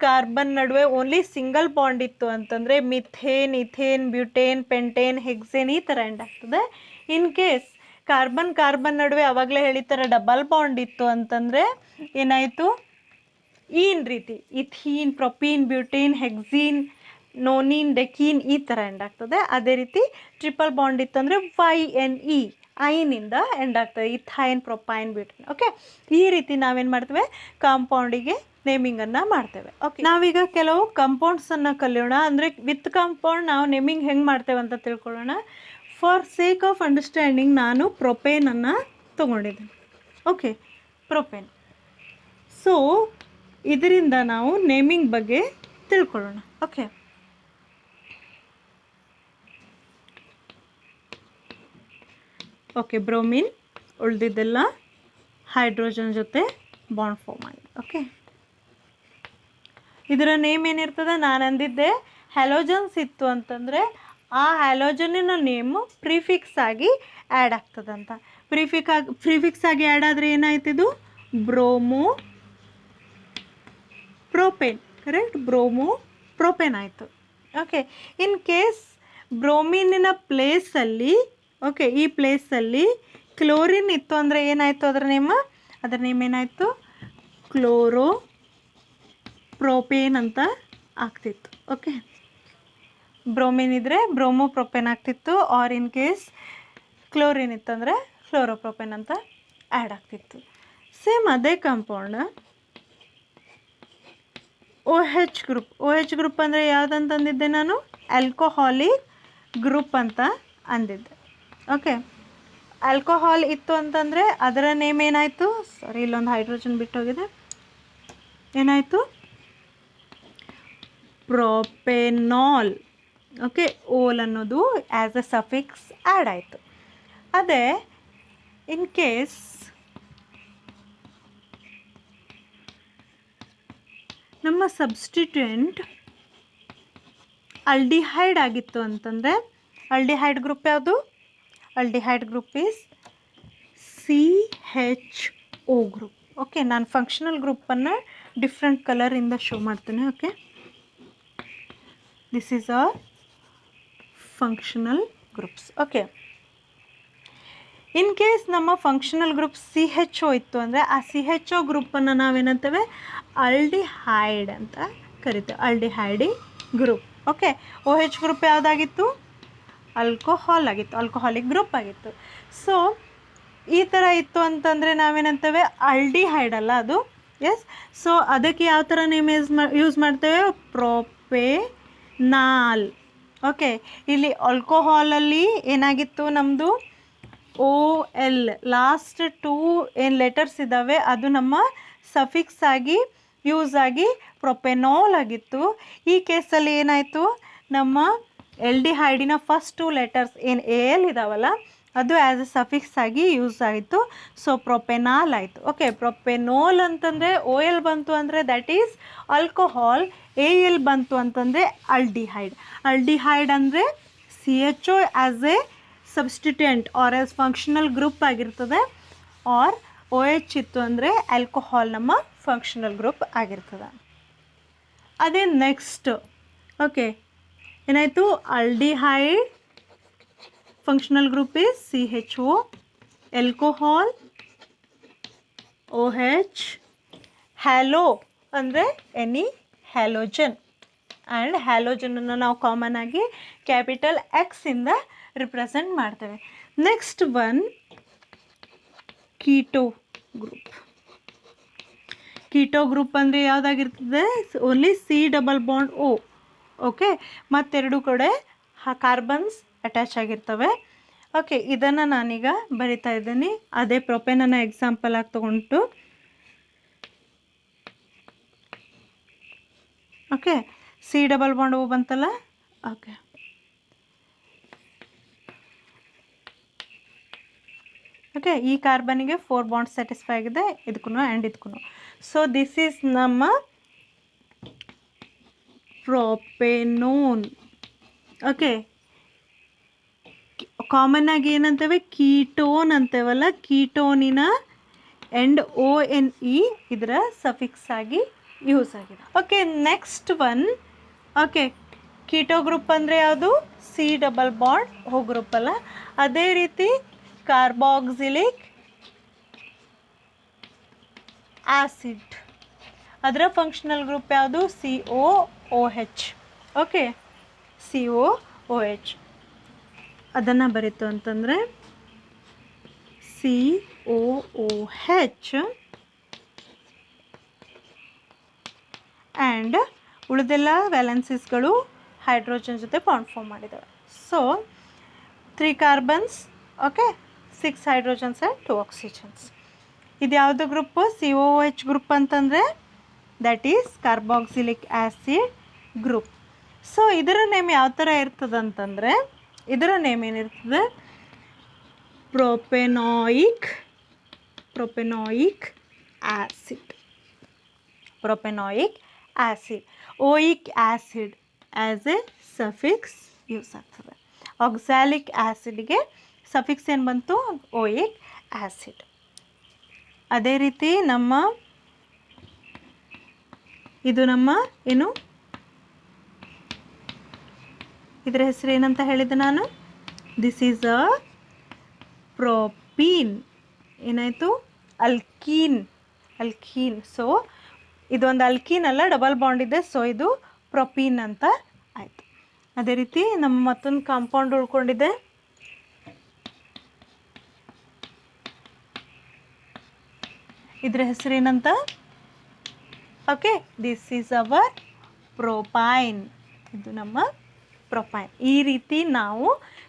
ಕಾರ್ಬನ್ ನಡುವೆ ಓನ್ಲಿ ಸಿಂಗಲ್ ಬಾಂಡ್ ಇತ್ತು ಅಂತಂದರೆ ಮಿಥೇನ್, ಇಥೇನ್, ಬ್ಯೂಟೇನ್, ಪೆಂಟೇನ್, ಹೆಕ್ಸೇನ್ ಈ ಥರ ಎಂಡ್ ಆಗ್ತದೆ. ಇನ್ ಕೇಸ್ ಕಾರ್ಬನ್ ನಡುವೆ ಅವಾಗಲೇ ಹೇಳಿದ ಡಬಲ್ ಬಾಂಡ್ ಇತ್ತು ಅಂತಂದರೆ ಏನಾಯಿತು? ಈನ್ ರೀತಿ ಇಥೀನ್, ಪ್ರೊಪೀನ್, ಬ್ಯೂಟೇನ್, ಹೆಕ್ಸೀನ್, ನೋನಿನ್, ಡೆಕೀನ್ ಈ ಥರ ಎಂಡ್ ಆಗ್ತದೆ. ಅದೇ ರೀತಿ ಟ್ರಿಪಲ್ ಬಾಂಡ್ ಇತ್ತು ಅಂದರೆ YNE, ಐನಿಂದ ಎಂಡ್ ಆಗ್ತದೆ, ಇಥೈನ್, ಪ್ರೊಪೈನ್, ಬ್ಯೂಟೇನ್. ಓಕೆ, ಈ ರೀತಿ ನಾವೇನು ಮಾಡ್ತೇವೆ? ಕಾಂಪೌಂಡಿಗೆ ನೇಮಿಂಗನ್ನು ಮಾಡ್ತೇವೆ. ಓಕೆ, ನಾವೀಗ ಕೆಲವು ಕಂಪೌಂಡ್ಸನ್ನು ಕಲಿಯೋಣ. ಅಂದರೆ ವಿತ್ ಕಾಂಪೌಂಡ್ ನಾವು ನೇಮಿಂಗ್ ಹೆಂಗೆ ಮಾಡ್ತೇವೆ ಅಂತ ತಿಳ್ಕೊಳ್ಳೋಣ. ಫಾರ್ ಸೇಕ್ ಆಫ್ ಅಂಡರ್ಸ್ಟ್ಯಾಂಡಿಂಗ್ ನಾನು ಪ್ರೊಪೇನನ್ನು ತೊಗೊಂಡಿದ್ದೇನೆ. Okay, propane. ಸೊ ಇದರಿಂದ ನಾವು ನೇಮಿಂಗ್ ಬಗ್ಗೆ ತಿಳ್ಕೊಳ್ಳೋಣ. ಓಕೆ, ಓಕೆ, ಬ್ರೋಮಿನ್, ಉಳಿದಿದ್ದೆಲ್ಲ ಹೈಡ್ರೋಜನ್ ಜೊತೆ ಬಾಂಡ್ ಫಾರ್ಮ್ ಆಗಿದೆ. ಓಕೆ, ಇದರ ನೇಮ್ ಏನಿರ್ತದೆ? ನಾನು ಅಂದಿದ್ದೆ ಹ್ಯಾಲೋಜನ್ಸ್ ಇತ್ತು ಅಂತಂದರೆ ಆ ಹ್ಯಾಲೋಜನಿನ ನೇಮು ಪ್ರಿಫಿಕ್ಸ್ ಆಗಿ ಆ್ಯಡ್ ಆಗ್ತದಂತ. ಪ್ರಿಫಿಕ್ಸ್ ಆಗಿ ಆ್ಯಡ್ ಆದರೆ ಏನಾಯ್ತಿದು? Bromopropane, correct? Bromopropane ಆಯಿತು. ಓಕೆ, ಇನ್ ಕೇಸ್ ಬ್ರೋಮಿನಿನ ಪ್ಲೇಸಲ್ಲಿ, ಓಕೆ, ಈ ಪ್ಲೇಸಲ್ಲಿ ಕ್ಲೋರಿನ್ ಇತ್ತು ಅಂದರೆ ಏನಾಯಿತು? ಅದರ ನೇಮ್ ಏನಾಯಿತು? ಕ್ಲೋರೋ ಪ್ರೋಪೇನ್ ಅಂತ ಆಗ್ತಿತ್ತು. ಓಕೆ, ಬ್ರೋಮಿನ್ ಇದ್ದರೆ ಬ್ರೋಮೋ ಪ್ರೋಪೇನ್ ಆಗ್ತಿತ್ತು. ಆರ್ ಇನ್ ಕೇಸ್ ಕ್ಲೋರಿನ್ ಇತ್ತಂದರೆ ಫ್ಲೋರೋಪ್ರೋಪೇನ್ ಅಂತ ಆ್ಯಡ್ ಆಗ್ತಿತ್ತು. ಸೇಮ್ ಅದೇ compound OH group. OH group ಅಂದರೆ ಯಾವುದಂತಂದಿದ್ದೆ ನಾನು? ಆಲ್ಕೋಹಾಲಿಕ್ ಗ್ರೂಪ್ ಅಂತ ಅಂದಿದ್ದೆ. ಓಕೆ, ಆಲ್ಕೋಹಾಲ್ ಇತ್ತು ಅಂತಂದರೆ ಅದರ ನೇಮ್ ಏನಾಯಿತು? ಸಾರಿ, ಇಲ್ಲೊಂದು ಹೈಡ್ರೋಜನ್ ಬಿಟ್ಟೋಗಿದೆ. ಏನಾಯಿತು? ಪ್ರೊಪೆನಾಲ್. ಓಕೆ, ಓಲ್ ಅನ್ನೋದು ಆ್ಯಸ್ ಅ ಸಫಿಕ್ಸ್ ಆ್ಯಡ್ ಆಯಿತು. ಅದೇ ಇನ್ ಕೇಸ್ ನಮ್ಮ ಸಬ್ಸ್ಟಿಟ್ಯೂಯೆಂಟ್ ಅಲ್ಡಿಹೈಡ್ ಆಗಿತ್ತು ಅಂತಂದರೆ ಅಲ್ಡಿಹೈಡ್ ಗ್ರೂಪ್ ಯಾವುದು? Aldehyde group is CHO group. Okay, ನಾನು ಫಂಕ್ಷನಲ್ ಗ್ರೂಪನ್ನು ಡಿಫ್ರೆಂಟ್ ಕಲರಿಂದ ಶೋ ಮಾಡ್ತೇನೆ. Okay, this is our functional groups. Okay, in case ನಮ್ಮ ಫಂಕ್ಷನಲ್ ಗ್ರೂಪ್ CHO ಇತ್ತು ಅಂದರೆ ಆ CHO ಗ್ರೂಪನ್ನು ನಾವೇನಂತೇವೆ? ಅಲ್ಡಿಹೈಡ್ ಅಂತ ಕರಿತೇವೆ, ಅಲ್ಡಿಹೈಡಿ ಗ್ರೂಪ್. ಓಕೆ, OH ಗ್ರೂಪ್ ಯಾವುದಾಗಿತ್ತು? ಆಲ್ಕೋಹಾಲ್ ಆಗಿತ್ತು, ಆಲ್ಕೋಹಾಲಿಕ್ ಗ್ರೂಪ್ ಆಗಿತ್ತು. ಸೊ ಈ ಥರ ಇತ್ತು ಅಂತಂದರೆ ನಾವೇನಂತೇವೆ? ಅಲ್ಡಿಹೈಡ್ ಅಲ್ಲ ಅದು. ಎಸ್, ಸೊ ಅದಕ್ಕೆ ಯಾವ ಥರ ನೇಮ್ ಯೂಸ್ ಮಾಡ್ತೇವೆ? ಪ್ರೊಪೆನಾಲ್. ಓಕೆ, ಇಲ್ಲಿ ಆಲ್ಕೋಹಾಲಲ್ಲಿ ಏನಾಗಿತ್ತು ನಮ್ಮದು? OL, ಲಾಸ್ಟ್ 2 ಏನು ಲೆಟರ್ಸ್ ಇದ್ದಾವೆ ಅದು ನಮ್ಮ ಸಫಿಕ್ಸ್ ಆಗಿ ಯೂಸ್ ಆಗಿ ಪ್ರೊಪೆನಾಲ್ ಆಗಿತ್ತು. ಈ ಕೇಸಲ್ಲಿ ಏನಾಯಿತು? ನಮ್ಮ ಎಲ್ಡಿಹೈಡಿನ ಫಸ್ಟ್ 2 ಲೆಟರ್ಸ್ ಏನು AL ಇದಾವಲ್ಲ ಅದು ಆ್ಯಸ್ ಎ ಸಫಿಕ್ಸ್ ಆಗಿ ಯೂಸ್ ಆಯಿತು. ಸೊ ಪ್ರೊಪೆನಾಲ್ ಆಯಿತು. ಓಕೆ, ಪ್ರೊಪೆನೋಲ್ ಅಂತಂದರೆ OL ಬಂತು ಅಂದರೆ ದ್ಯಾಟ್ ಈಸ್ ಆಲ್ಕೋಹಾಲ್, AL ಬಂತು ಅಂತಂದರೆ ಅಲ್ಡಿಹೈಡ್. ಅಲ್ಡಿಹೈಡ್ ಅಂದರೆ CHO as a substituent or as functional group ಆಗಿರ್ತದೆ. ಆರ್ OH ಇತ್ತು ಅಂದರೆ ಆಲ್ಕೋಹಾಲ್ ನಮ್ಮ ಫಂಕ್ಷನಲ್ ಗ್ರೂಪ್ ಆಗಿರ್ತದೆ. ಅದೇ ನೆಕ್ಸ್ಟ್ ಓಕೆ ಏನಾಯಿತು? Aldehyde functional group is CHO, alcohol OH, halo ಅಂದರೆ ಎನಿ ಹ್ಯಾಲೋಜನ್, ಆ್ಯಂಡ್ ಹ್ಯಾಲೋಜನನ್ನು ನಾವು ಕಾಮನ್ ಆಗಿ ಕ್ಯಾಪಿಟಲ್ X ಇಂದ ರಿಪ್ರೆಸೆಂಟ್ ಮಾಡ್ತೇವೆ. Next one keto group. Keto group ಅಂದರೆ ಯಾವುದಾಗಿರ್ತದೆ, ಓನ್ಲಿ C+O. ಓಕೆ, ಮತ್ತೆರಡು ಕಡೆ ಕಾರ್ಬನ್ಸ್ ಅಟ್ಯಾಚ್ ಆಗಿರ್ತವೆ. ಓಕೆ, ಇದನ್ನು ನಾನೀಗ ಬರಿತಾ ಇದ್ದೀನಿ. ಅದೇ ಪ್ರೊಪೇನನ್ನು ಎಕ್ಸಾಂಪಲ್ ಆಗಿ ತೊಗೊಂಡು, ಓಕೆ, C+O ಬಂತಲ್ಲ. ಓಕೆ, ಓಕೆ, ಈ ಕಾರ್ಬನ್ನಿಗೆ 4 ಬಾಂಡ್ಸ್ ಸ್ಯಾಟಿಸ್ಫೈ ಆಗಿದೆ, ಇದಕ್ಕೂ ಆ್ಯಂಡ್ ಇದಕ್ಕೂ. ಸೊ ದಿಸ್ ಈಸ್ ನಮ್ಮ ಪ್ರೊಪೆನೋನ್. ಓಕೆ, ಕಾಮನ್ ಆಗಿ ಏನಂತೇವೆ, ಕೀಟೋನ್ ಅಂತೇವಲ್ಲ, ಕೀಟೋನಿನ ಎಂಡ್ ONE ಇದರ ಸಫಿಕ್ಸ್ ಆಗಿ ಯೂಸ್ ಆಗಿದೆ. Okay, next one. Okay, keto group ಅಂದರೆ ಯಾವುದು, C+O ಗ್ರೂಪ್ ಅಲ್ಲ. ಅದೇ ರೀತಿ ಕಾರ್ಬಾಕ್ಸಿಲಿಕ್ ಆಸಿಡ್, ಅದರ ಫಂಕ್ಷನಲ್ ಗ್ರೂಪ್ ಯಾವುದು, COOH. Okay, COOH. ಅದನ್ನು ಬರೀತು ಅಂತಂದರೆ COOH. ಆ್ಯಂಡ್ ಉಳಿದೆಲ್ಲ ವ್ಯಾಲೆನ್ಸಿಸ್ಗಳು ಹೈಡ್ರೋಜನ್ ಜೊತೆ ಬಾಂಡ್ ಫಾರ್ಮ್ ಮಾಡಿದ್ದಾವೆ. So 3 carbons, okay, 6 hydrogens and 2 oxygens. ಇದು ಯಾವುದು ಗ್ರೂಪು, COOH ಗ್ರೂಪ್ ಅಂತಂದರೆ that is carboxylic acid group. So ಇದರ ನೇಮ್ ಯಾವ ಥರ ಇರ್ತದೆ ಅಂತಂದರೆ, ಇದರ ನೇಮ್ ಏನಿರ್ತದೆ, propanoic acid. Propanoic acid, oic acid as a suffix use ಆಗ್ತದೆ. ಆಕ್ಸಾಲಿಕ್ ಆ್ಯಸಿಡ್ಗೆ ಸಫಿಕ್ಸ್ ಏನು ಬಂತು, ಓಯಿಕ್ ಆ್ಯಸಿಡ್. ಅದೇ ರೀತಿ ಇದು ನಮ್ಮ ಏನು, ಇದರ ಹೆಸರು ಏನಂತ ಹೇಳಿದೆ ನಾನು, ದಿಸ್ ಈಸ್ ಅ ಪ್ರೊಪೀನ್. ಏನಾಯಿತು, ಅಲ್ಕೀನ್. ಸೊ ಇದೊಂದು ಅಲ್ಕೀನ್ ಅಲ್ಲ, ಡಬಲ್ ಬಾಂಡ್ ಇದೆ. ಸೊ ಇದು ಪ್ರೊಪೀನ್ ಅಂತ ಆಯಿತು. ಅದೇ ರೀತಿ ನಮ್ಮ ಮತ್ತೊಂದು ಕಾಂಪೌಂಡ್ ಉಳ್ಕೊಂಡಿದೆ, ಇದರ ಹೆಸರು ಏನಂತ, ಓಕೆ, ದಿಸ್ ಈಸ್ ಅವರ್ ಪ್ರೊಪೈನ್. ಇದು ನಮ್ಮ ಪ್ರೊಪೈನ್. ಈ ರೀತಿ ನಾವು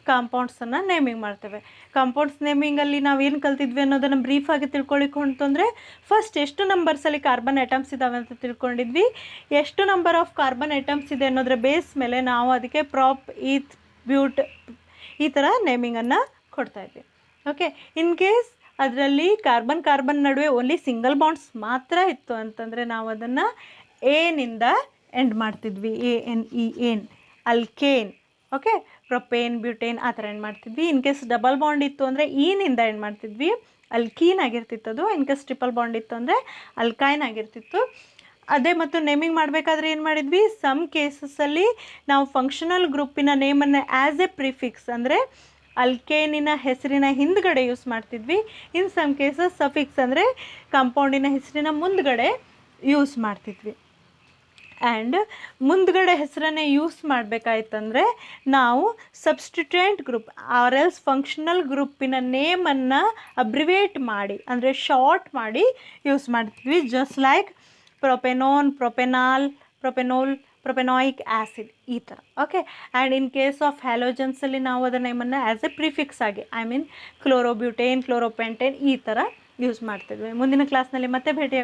ಕಾಂಪೌಂಡ್ಸನ್ನು ನೇಮಿಂಗ್ ಮಾಡ್ತೇವೆ. ಕಾಂಪೌಂಡ್ಸ್ ನೇಮಿಂಗಲ್ಲಿ ನಾವೇನು ಕಲ್ತಿದ್ವಿ ಅನ್ನೋದನ್ನು ಬ್ರೀಫಾಗಿ ತಿಳ್ಕೊಳ್ಳಿಕೊಂತಂದರೆ, ಫಸ್ಟ್ ಎಷ್ಟು ನಂಬರ್ಸಲ್ಲಿ ಕಾರ್ಬನ್ ಐಟಮ್ಸ್ ಇದ್ದಾವೆ ಅಂತ ತಿಳ್ಕೊಂಡಿದ್ವಿ. ಎಷ್ಟು ನಂಬರ್ ಆಫ್ ಕಾರ್ಬನ್ ಐಟಮ್ಸ್ ಇದೆ ಅನ್ನೋದ್ರ ಬೇಸ್ ಮೇಲೆ ನಾವು ಅದಕ್ಕೆ ಪ್ರಾಪ್, ಈತ್, ಬ್ಯೂಟ್ ಈ ಥರ ನೇಮಿಂಗನ್ನು ಕೊಡ್ತಾಯಿದ್ವಿ. ಓಕೆ, ಇನ್ ಕೇಸ್ ಅದರಲ್ಲಿ ಕಾರ್ಬನ್ ನಡುವೆ ಓನ್ಲಿ ಸಿಂಗಲ್ ಬಾಂಡ್ಸ್ ಮಾತ್ರ ಇತ್ತು ಅಂತಂದರೆ ನಾವು ಅದನ್ನು ಏನಿಂದ ಎಂಡ್ ಮಾಡ್ತಿದ್ವಿ, ANE, alkane. Okay, propane, butane ಆ ಥರ ಎಂಡ್ ಮಾಡ್ತಿದ್ವಿ. ಇನ್ ಕೇಸ್ ಡಬಲ್ ಬಾಂಡ್ ಇತ್ತು ಅಂದರೆ ಈನಿಂದ ಎಂಡ್ ಮಾಡ್ತಿದ್ವಿ, ಅಲ್ಕೀನ್ ಆಗಿರ್ತಿತ್ತು ಅದು. ಇನ್ ಕೇಸ್ ಟ್ರಿಪಲ್ ಬಾಂಡ್ ಇತ್ತು ಅಂದರೆ ಅಲ್ಕೈನ್ ಆಗಿರ್ತಿತ್ತು. ಅದೇ ಮತ್ತು ನೇಮಿಂಗ್ ಮಾಡಬೇಕಾದ್ರೆ ಏನು ಮಾಡಿದ್ವಿ, ಸಮ್ ಕೇಸಸಲ್ಲಿ ನಾವು ಫಂಕ್ಷನಲ್ ಗ್ರೂಪಿನ ನೇಮನ್ನು ಆ್ಯಸ್ ಎ ಪ್ರಿಫಿಕ್ಸ್ ಅಂದರೆ ಅಲ್ಕೇನಿನ ಹೆಸರಿನ ಹಿಂದ್ಗಡೆ ಯೂಸ್ ಮಾಡ್ತಿದ್ವಿ. ಇನ್ ಸಮ್ ಕೇಸಸ್ ಸಫಿಕ್ಸ್ ಅಂದರೆ ಕಾಂಪೌಂಡಿನ ಹೆಸರಿನ ಮುಂದ್ಗಡೆ ಯೂಸ್ ಮಾಡ್ತಿದ್ವಿ. ಆ್ಯಂಡ್ ಮುಂದ್ಗಡೆ ಹೆಸರನ್ನೇ ಯೂಸ್ ಮಾಡಬೇಕಾಯ್ತಂದರೆ ನಾವು substituent group or else functional ಗ್ರೂಪಿನ ನೇಮನ್ನು ಅಬ್ರಿವೇಟ್ ಮಾಡಿ ಅಂದರೆ ಶಾರ್ಟ್ ಮಾಡಿ ಯೂಸ್ ಮಾಡ್ತಿದ್ವಿ. Just like propanone, propanol, propanoic acid ಈ ಥರ. Okay, and in case of ಹ್ಯಾಲೋಜನ್ಸಲ್ಲಿ ನಾವು ಅದರ ನೇಮನ್ನು ಆ್ಯಸ್ ಎ ಪ್ರಿಫಿಕ್ಸ್ ಆಗಿ, ಐ ಮೀನ್ ಕ್ಲೋರೋಬ್ಯೂಟೇನ್, ಕ್ಲೋರೋಪೆಂಟೇನ್ ಈ ಥರ ಯೂಸ್ ಮಾಡ್ತಿದ್ವಿ. ಮುಂದಿನ ಕ್ಲಾಸ್ನಲ್ಲಿ ಮತ್ತೆ ಭೇಟಿ